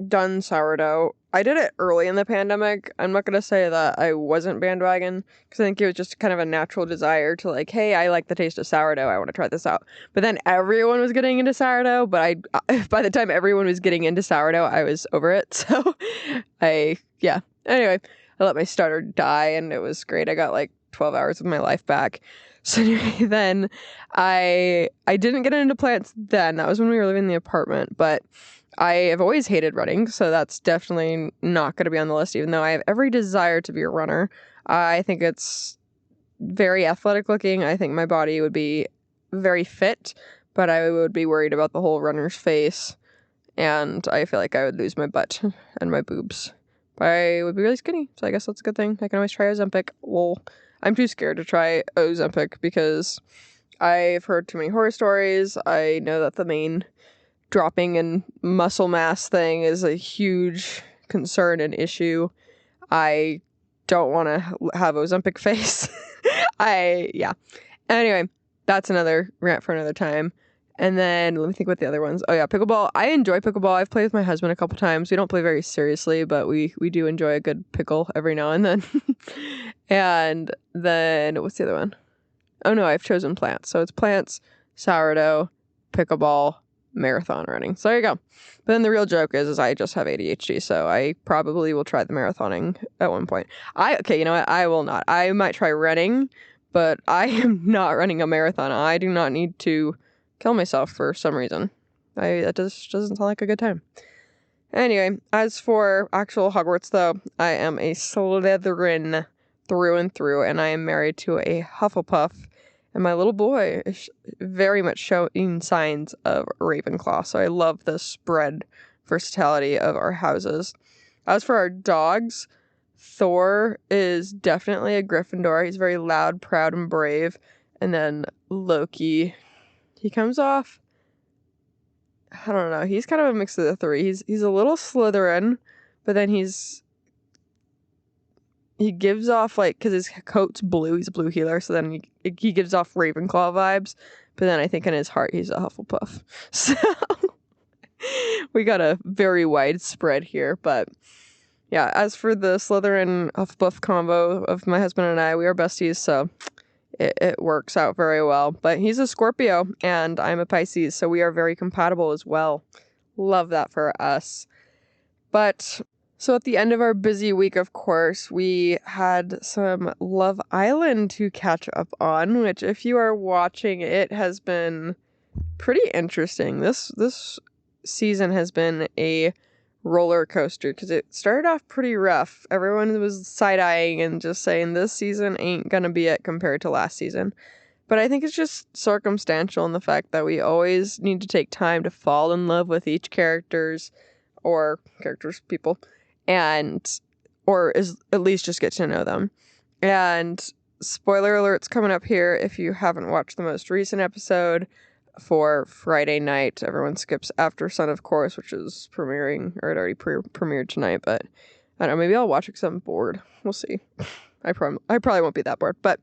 S1: done sourdough. I did it early in the pandemic. I'm not going to say that I wasn't bandwagon, because I think it was just kind of a natural desire to like, hey, I like the taste of sourdough, I want to try this out. But then everyone was getting into sourdough, but by the time everyone was getting into sourdough, I was over it. So anyway, I let my starter die and it was great. I got like 12 hours of my life back. So anyway, then I didn't get into plants then. That was when we were living in the apartment, but I have always hated running, so that's definitely not going to be on the list, even though I have every desire to be a runner. I think it's very athletic looking. I think my body would be very fit, but I would be worried about the whole runner's face, and I feel like I would lose my butt and my boobs. But I would be really skinny, so I guess that's a good thing. I can always try Ozempic. Well, I'm too scared to try Ozempic because I've heard too many horror stories. I know that the main dropping in muscle mass thing is a huge concern and issue. I don't want to have Ozempic face. Yeah. Anyway, that's another rant for another time. And then let me think what the other ones. Oh yeah, pickleball. I enjoy pickleball. I've played with my husband a couple times. We don't play very seriously, but we do enjoy a good pickle every now and then. And then what's the other one? Oh no, I've chosen plants. So it's plants, sourdough, pickleball, marathon running. So there you go. But then the real joke is I just have ADHD, so I probably will try the marathoning at one point. Okay, you know what? I will not. I might try running, but I am not running a marathon. I do not need to kill myself for some reason. That just doesn't sound like a good time. Anyway, as for actual Hogwarts, though, I am a Slytherin through and through, and I am married to a Hufflepuff, and my little boy is very much showing signs of Ravenclaw, so I love the spread versatility of our houses. As for our dogs, Thor is definitely a Gryffindor. He's very loud, proud, and brave. And then Loki, he comes off, I don't know, he's kind of a mix of the three. He's a little Slytherin, but then he gives off, like, because his coat's blue, he's a blue healer, so then he gives off Ravenclaw vibes, but then I think in his heart he's a Hufflepuff. So we got a very wide spread here, but yeah, as for the Slytherin Hufflepuff combo of my husband and I, we are besties, so it works out very well. But he's a Scorpio, and I'm a Pisces, so we are very compatible as well. Love that for us. But so at the end of our busy week, of course, we had some Love Island to catch up on, which if you are watching, it has been pretty interesting. This season has been a roller coaster because it started off pretty rough. Everyone was side-eyeing and just saying this season ain't gonna be it compared to last season. But I think it's just circumstantial in the fact that we always need to take time to fall in love with each people, and or is at least just get to know them. And spoiler alerts coming up here if you haven't watched the most recent episode. For Friday night, everyone skips After Sun, of course, which is premiering, or it already premiered tonight, but I don't know, maybe I'll watch it because I'm bored. We'll see. I probably won't be that bored, but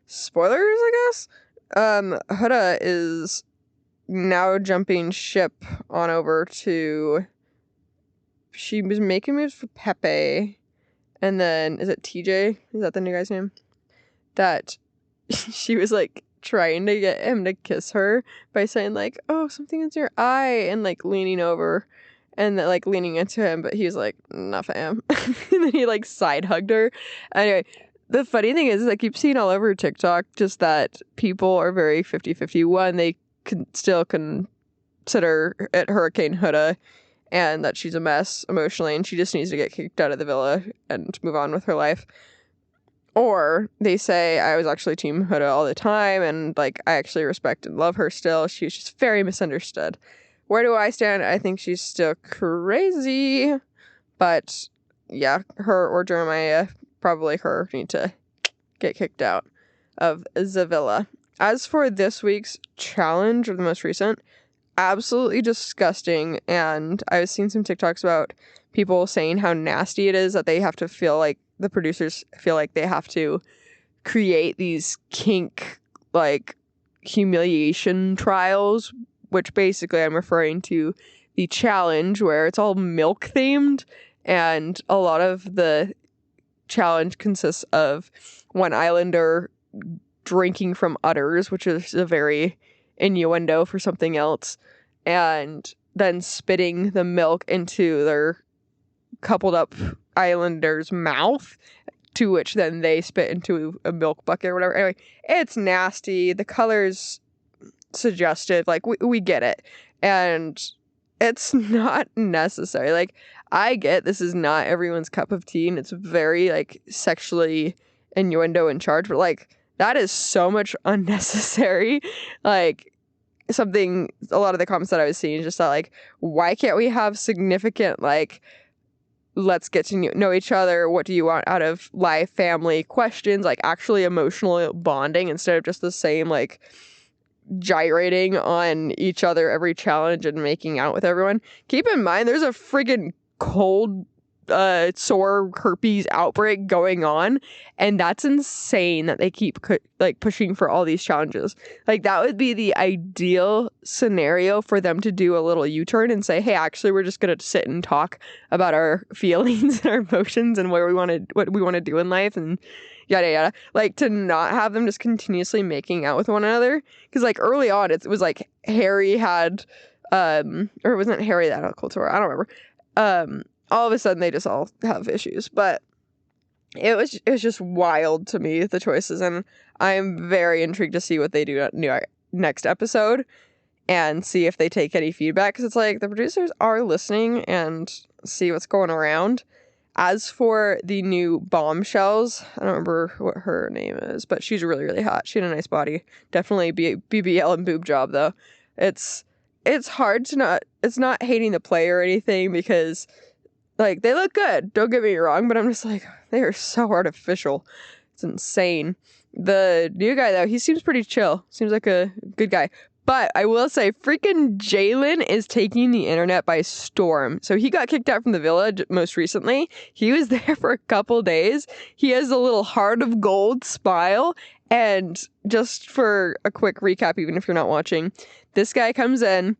S1: spoilers, I guess. Huda is now jumping ship on over to, she was making moves for Pepe, and then, is it TJ? Is that the new guy's name? That she was, like, trying to get him to kiss her by saying, like, oh, something is your eye, and, like, leaning over and, like, leaning into him, but he was like, nah, fam. And then he, like, side hugged her. Anyway, the funny thing is I keep seeing all over TikTok just that people are very 50-50. One, they can still consider it Hurricane Huda and that she's a mess emotionally and she just needs to get kicked out of the villa and move on with her life. Or they say, I was actually Team Huda all the time, and, like, I actually respect and love her still. She's just very misunderstood. Where do I stand? I think she's still crazy. But, yeah, her or Jeremiah, probably her, need to get kicked out of Zavilla. As for this week's challenge, or the most recent, absolutely disgusting. And I've seen some TikToks about people saying how nasty it is that they have to feel like, the producers feel like they have to create these kink, like, humiliation trials, which basically I'm referring to the challenge where it's all milk themed, and a lot of the challenge consists of one islander drinking from udders, which is a very innuendo for something else, and then spitting the milk into their coupled up islander's mouth, to which then they spit into a milk bucket or whatever. Anyway, it's nasty. The color's suggestive. Like, we get it. And it's not necessary. Like, I get this is not everyone's cup of tea, and it's very, like, sexually innuendo and charged, but, like, that is so much unnecessary. Like, a lot of the comments that I was seeing is just that, like, why can't we have significant, like, let's get to know each other, what do you want out of life, family questions, like, actually emotional bonding instead of just the same, like, gyrating on each other every challenge and making out with everyone. Keep in mind, there's a friggin' cold, sore herpes outbreak going on, and that's insane that they keep pushing for all these challenges. Like, that would be the ideal scenario for them to do a little U-turn and say, hey, actually, we're just gonna sit and talk about our feelings and our emotions and what we want to do in life and yada yada. Like, to not have them just continuously making out with one another, because, like, early on it was like Harry had or it wasn't Harry that had cold sore, I don't remember. All of a sudden they just all have issues, but it was just wild to me, the choices, and I'm very intrigued to see what they do next episode and see if they take any feedback, because it's like the producers are listening and see what's going around. As for the new Bombshells, I don't remember what her name is, but she's really, really hot. She had a nice body. Definitely BBL and boob job, though. It's hard to it's not hating the play or anything, because, like, they look good, don't get me wrong, but I'm just like, they are so artificial. It's insane. The new guy, though, he seems pretty chill. Seems like a good guy. But I will say, freaking Jalen is taking the internet by storm. So he got kicked out from the villa most recently. He was there for a couple days. He has a little heart of gold smile. And just for a quick recap, even if you're not watching, this guy comes in.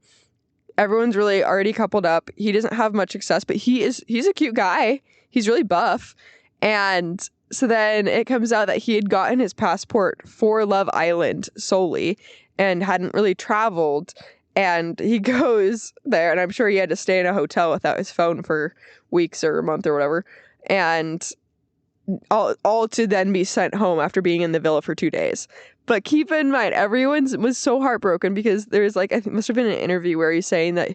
S1: Everyone's really already coupled up. He doesn't have much success, but he's a cute guy. He's really buff. And so then it comes out that he had gotten his passport for Love Island solely and hadn't really traveled. And he goes there, and I'm sure he had to stay in a hotel without his phone for weeks or a month or whatever. And all to then be sent home after being in the villa for 2 days. But keep in mind, everyone was so heartbroken because there's, like, I think must have been an interview where he's saying that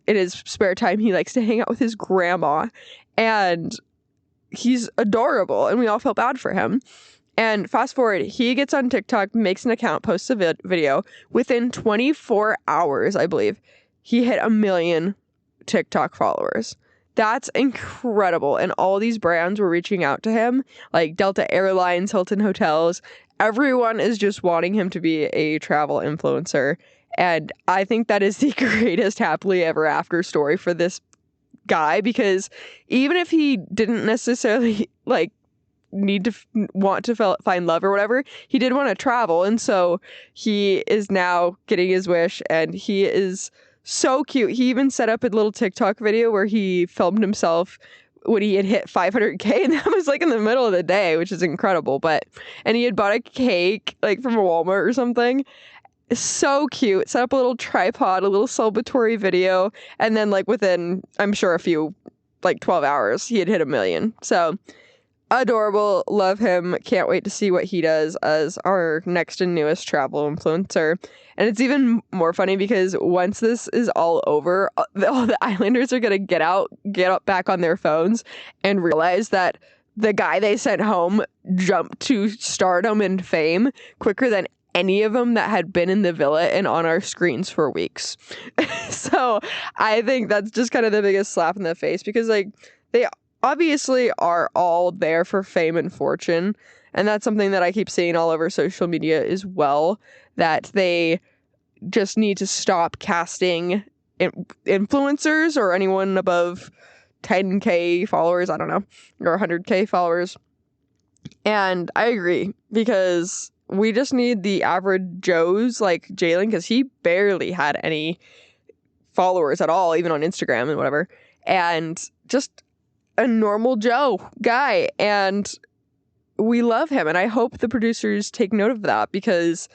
S1: in his spare time he likes to hang out with his grandma, and he's adorable, and we all felt bad for him. And fast forward, he gets on TikTok, makes an account, posts a video. Within 24 hours, I believe, he hit 1 million TikTok followers. That's incredible. And all these brands were reaching out to him, like Delta Airlines, Hilton Hotels. Everyone is just wanting him to be a travel influencer. And I think that is the greatest happily ever after story for this guy, because even if he didn't necessarily, like, need to want to find love or whatever, he did want to travel, and so he is now getting his wish, and he is so cute. He even set up a little TikTok video where he filmed himself when he had hit 500K, and that was, like, in the middle of the day, which is incredible. And he had bought a cake, like, from a Walmart or something. So cute. Set up a little tripod, a little celebratory video, and then, like, within, I'm sure, a few, like, 12 hours, he had hit 1 million. So adorable. Love him. Can't wait to see what he does as our next and newest travel influencer. And it's even more funny because once this is all over, all the Islanders are going to get up back on their phones and realize that the guy they sent home jumped to stardom and fame quicker than any of them that had been in the villa and on our screens for weeks. So I think that's just kind of the biggest slap in the face, because, like, they obviously are all there for fame and fortune, and that's something that I keep seeing all over social media as well, that they just need to stop casting influencers or anyone above 10K followers, I don't know, or 100K followers. And I agree, because we just need the average Joes like Jalen, because he barely had any followers at all, even on Instagram and whatever, and just a normal Joe guy, and we love him. And I hope the producers take note of that, because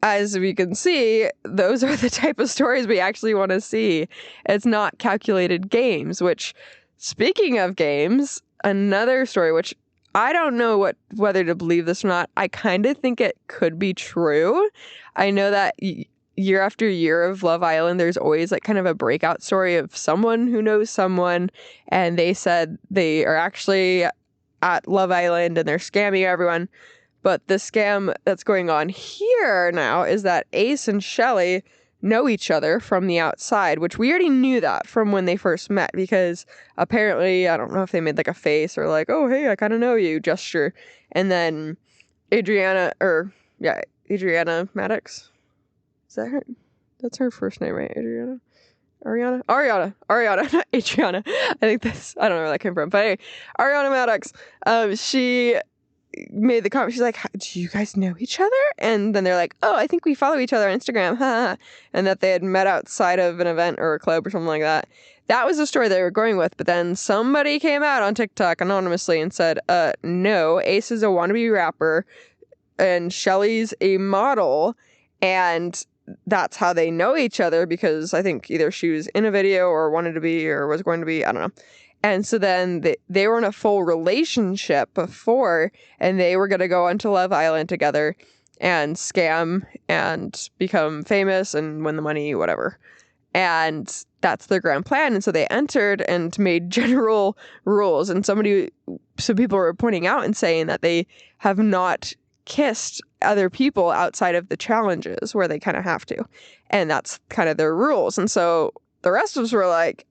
S1: as we can see, those are the type of stories we actually want to see. It's not calculated games, which, speaking of games, another story, which I don't know whether to believe this or not. I kind of think it could be true. I know that year after year of Love Island, there's always like kind of a breakout story of someone who knows someone, and they said they are actually at Love Island and they're scamming everyone. But the scam that's going on here now is that Ace and Shelly know each other from the outside, which we already knew that from when they first met, because apparently, I don't know if they made like a face or like, oh, hey, I kind of know you gesture. And then Adriana Maddox. Is that her? That's her first name, right? Ariana, not Adriana. I don't know where that came from. But anyway, Ariana Maddox, she made the comment. She's like, do you guys know each other? And then they're like, oh, I think we follow each other on Instagram. And that they had met outside of an event or a club or something like that. That was the story they were going with. But then somebody came out on TikTok anonymously and said, no, Ace is a wannabe rapper and Shelly's a model. And that's how they know each other, because I think either she was in a video or wanted to be or was going to be, I don't know. And so then they were in a full relationship before, and they were going to go onto Love Island together and scam and become famous and win the money, whatever. And that's their grand plan. And so they entered and made general rules. And some people were pointing out and saying that they have not kissed other people outside of the challenges where they kind of have to. And that's kind of their rules. And so the rest of us were like,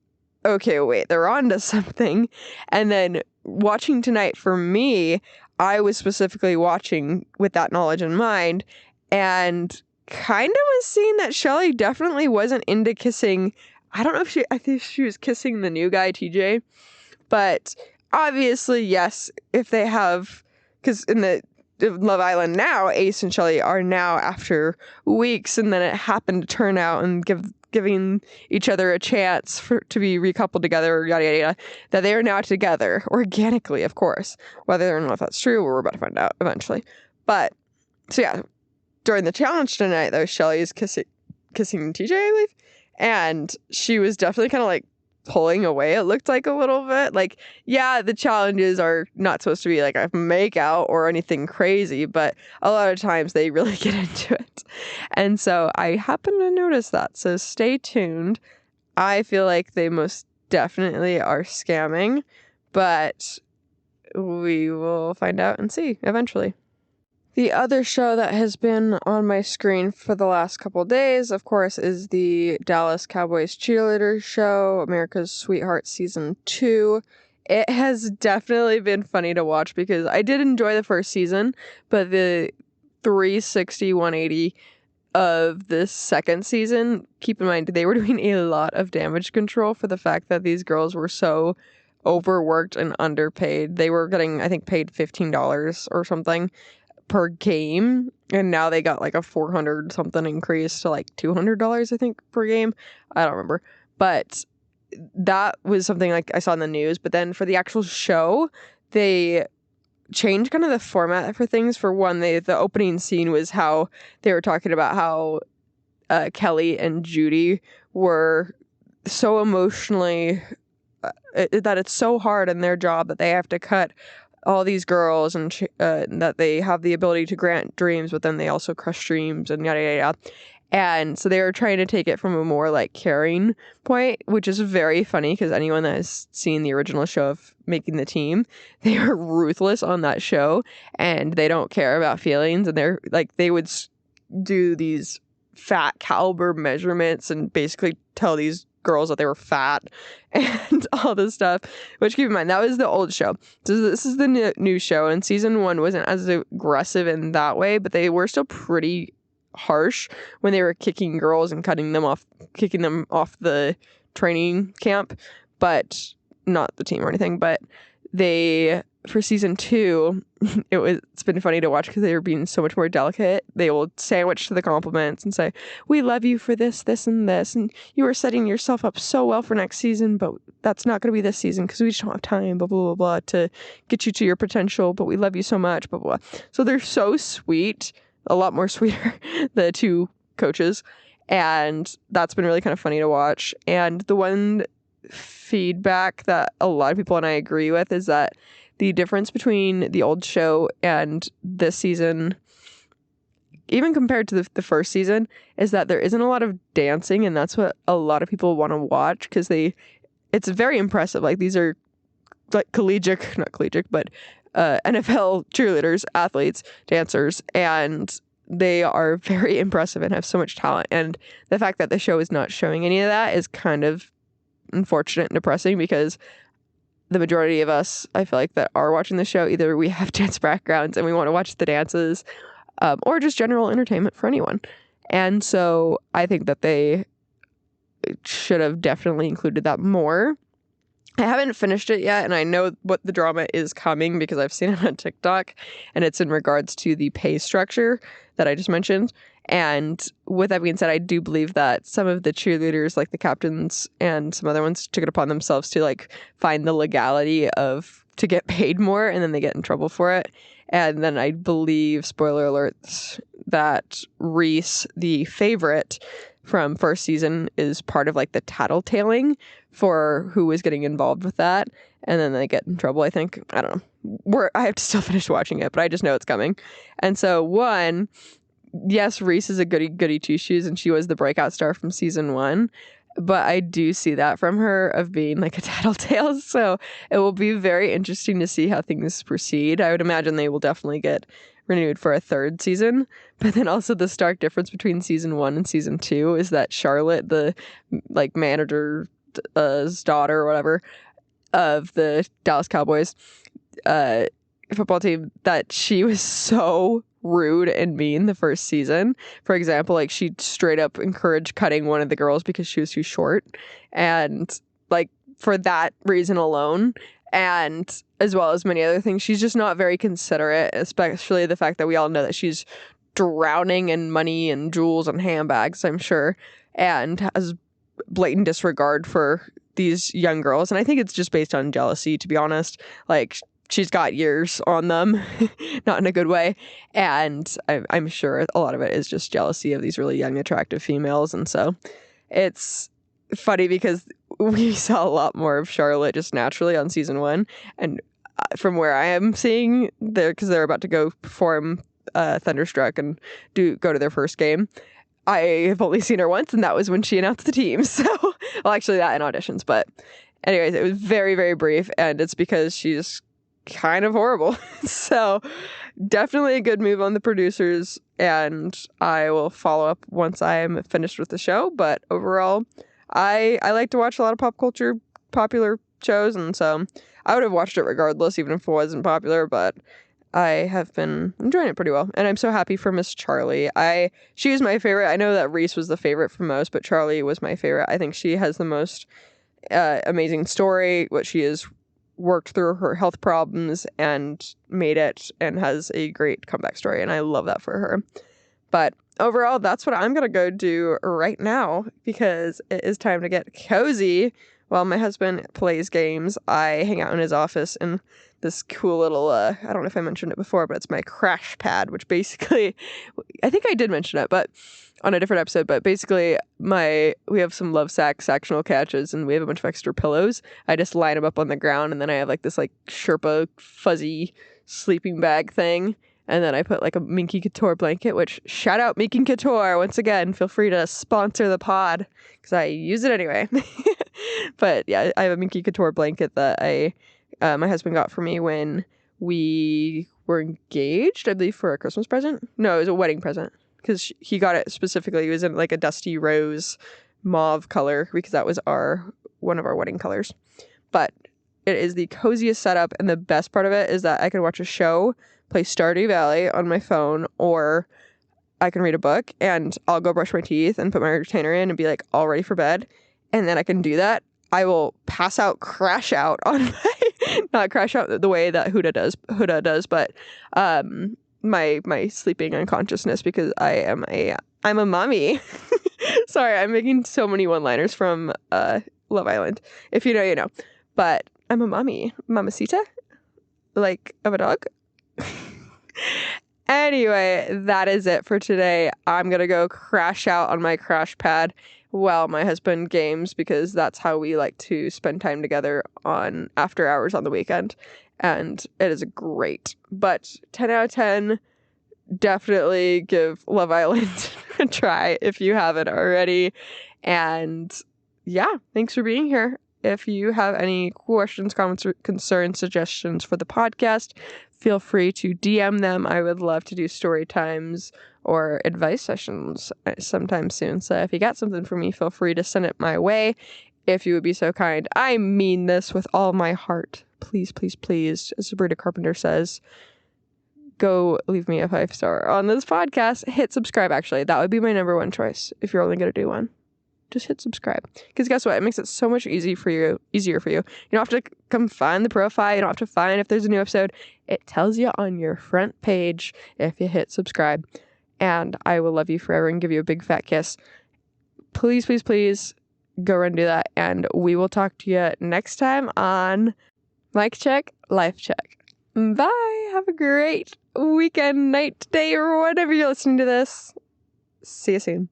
S1: okay, wait, they're on to something. And then watching tonight, for me, I was specifically watching with that knowledge in mind, and kind of was seeing that Shelly definitely wasn't into kissing. I don't know if I think she was kissing the new guy, TJ. But obviously, yes, if they have, because in the Love Island now, Ace and Shelly are now after weeks, and then it happened to turn out and giving each other a chance to be recoupled together, yada, yada, yada, that they are now together, organically, of course. Whether or not that's true, we're about to find out eventually. But, so yeah, during the challenge tonight, though, Shelly is kissing TJ, I believe, and she was definitely kind of like pulling away, it looked like a little bit. Like, yeah, the challenges are not supposed to be like a make out or anything crazy, but a lot of times they really get into it. And so I happen to notice that. So stay tuned. I feel like they most definitely are scamming, but we will find out and see eventually. The other show that has been on my screen for the last couple days, of course, is the Dallas Cowboys Cheerleaders show, America's Sweetheart Season 2. It has definitely been funny to watch because I did enjoy the first season, but the 360, 180 of the second season, keep in mind, they were doing a lot of damage control for the fact that these girls were so overworked and underpaid. They were getting, I think, paid $15 or something per game, and now they got like a 400 something increase to like $200, I think, per game. I don't remember, but that was something like I saw in the news. But then for the actual show, they changed kind of the format for things. For one, the opening scene was how they were talking about how Kelly and Judy were so emotionally that it's so hard in their job that they have to cut all these girls, and that they have the ability to grant dreams, but then they also crush dreams and yada, yada, yada. And so they were trying to take it from a more like caring point, which is very funny because anyone that has seen the original show of Making the Team, they are ruthless on that show and they don't care about feelings. And they're like, they would do these fat caliber measurements and basically tell these girls that they were fat and all this stuff, which, keep in mind, that was the old show. So this is the new show, and season 1 wasn't as aggressive in that way, but they were still pretty harsh when they were kicking girls and kicking them off the training camp, but not the team or anything. But for season 2, it's been funny to watch because they were being so much more delicate. They will sandwich to the compliments and say, we love you for this, this, and this, and you are setting yourself up so well for next season, but that's not going to be this season because we just don't have time, blah, blah, blah, blah, to get you to your potential, but we love you so much, blah, blah, blah. So they're so sweet, a lot more sweeter, the two coaches, and that's been really kind of funny to watch. And the one feedback that a lot of people and I agree with is that the difference between the old show and this season even compared to the first season, is that there isn't a lot of dancing, and that's what a lot of people want to watch because it's very impressive. Like, these are like not collegiate, but NFL cheerleaders, athletes, dancers, and they are very impressive and have so much talent. And the fact that the show is not showing any of that is kind of unfortunate and depressing because the majority of us, I feel like, that are watching the show, either we have dance backgrounds and we want to watch the dances, or just general entertainment for anyone. And so I think that they should have definitely included that more. I haven't finished it yet, and I know what the drama is coming because I've seen it on TikTok, and it's in regards to the pay structure that I just mentioned. And with that being said, I do believe that some of the cheerleaders, like the captains and some other ones, took it upon themselves to like find the legality of to get paid more, and then they get in trouble for it. And then I believe, spoiler alerts, that Reese, the favorite from first season, is part of like the tattletaling for who was getting involved with that. And then they get in trouble, I think. I don't know. I have to still finish watching it, but I just know it's coming. And so yes, Reese is a goody two-shoes, and she was the breakout star from season 1. But I do see that from her of being like a tattletale. So it will be very interesting to see how things proceed. I would imagine they will definitely get renewed for a 3rd season. But then also the stark difference between season 1 and season 2 is that Charlotte, the like manager's daughter or whatever of the Dallas Cowboys football team, that she was so rude and mean the first season. For example, like she straight up encouraged cutting one of the girls because she was too short, and like for that reason alone, and as well as many other things, she's just not very considerate, especially the fact that we all know that she's drowning in money and jewels and handbags, I'm sure, and has blatant disregard for these young girls. And I think it's just based on jealousy, to be honest. Like, she's got years on them, not in a good way. And I'm sure a lot of it is just jealousy of these really young, attractive females. And so it's funny because we saw a lot more of Charlotte just naturally on season 1. And from where I am seeing there, because they're about to go perform Thunderstruck and go to their first game, I have only seen her once, and that was when she announced the team. So, well, actually that and auditions. But anyways, it was very, very brief, and it's because she's kind of horrible. So definitely a good move on the producers, and I will follow up once I'm finished with the show. But overall, I like to watch a lot of pop culture popular shows, and so I would have watched it regardless, even if it wasn't popular. But I have been enjoying it pretty well, and I'm so happy for Miss Charlie. She was my favorite. I know that Reese was the favorite for most, but Charlie was my favorite. I think she has the most amazing story, what she has worked through her health problems and made it, and has a great comeback story, and I love that for her. But overall, that's what I'm gonna go do right now, because it is time to get cozy while my husband plays games. I hang out in his office in this cool little, I don't know if I mentioned it before, but it's my crash pad, which basically, I think I did mention it, but on a different episode, but basically we have some love sectional couches, and we have a bunch of extra pillows. I just line them up on the ground, and then I have like this like Sherpa fuzzy sleeping bag thing. And then I put like a Minky Couture blanket, which shout out Minky Couture once again. Feel free to sponsor the pod because I use it anyway. But yeah, I have a Minky Couture blanket that my husband got for me when we were engaged, I believe, for a Christmas present. No, it was a wedding present because he got it specifically. It was in like a dusty rose mauve color because that was one of our wedding colors. But it is the coziest setup, and the best part of it is that I can watch a show, play Stardew Valley on my phone, or I can read a book, and I'll go brush my teeth and put my retainer in and be like all ready for bed. And then I can do that. I will pass out, crash out on not crash out the way that Huda does, but my sleeping unconsciousness, because I'm a mommy. Sorry, I'm making so many one-liners from Love Island. If you know, you know. But I'm a mommy. Mamacita? Like of a dog? Anyway, that is it for today. I'm gonna go crash out on my crash pad while my husband games, because that's how we like to spend time together on after hours on the weekend, and it is great. But 10 out of 10 definitely give Love Island a try if you haven't already. And yeah, thanks for being here. If you have any questions, comments, or concerns, suggestions for the podcast, feel free to DM them. I would love to do story times or advice sessions sometime soon. So if you got something for me, feel free to send it my way. If you would be so kind. I mean this with all my heart. Please, please, please, as Sabrina Carpenter says, go leave me a 5-star on this podcast. Hit subscribe, actually. That would be my number one choice if you're only going to do one. Just hit subscribe. Because guess what? It makes it so much easier for you. You don't have to come find the profile. You don't have to find if there's a new episode. It tells you on your front page if you hit subscribe. And I will love you forever and give you a big fat kiss. Please, please, please go and do that. And we will talk to you next time on Mic Check, Life Check. Bye. Have a great weekend, night, day, or whenever you're listening to this. See you soon.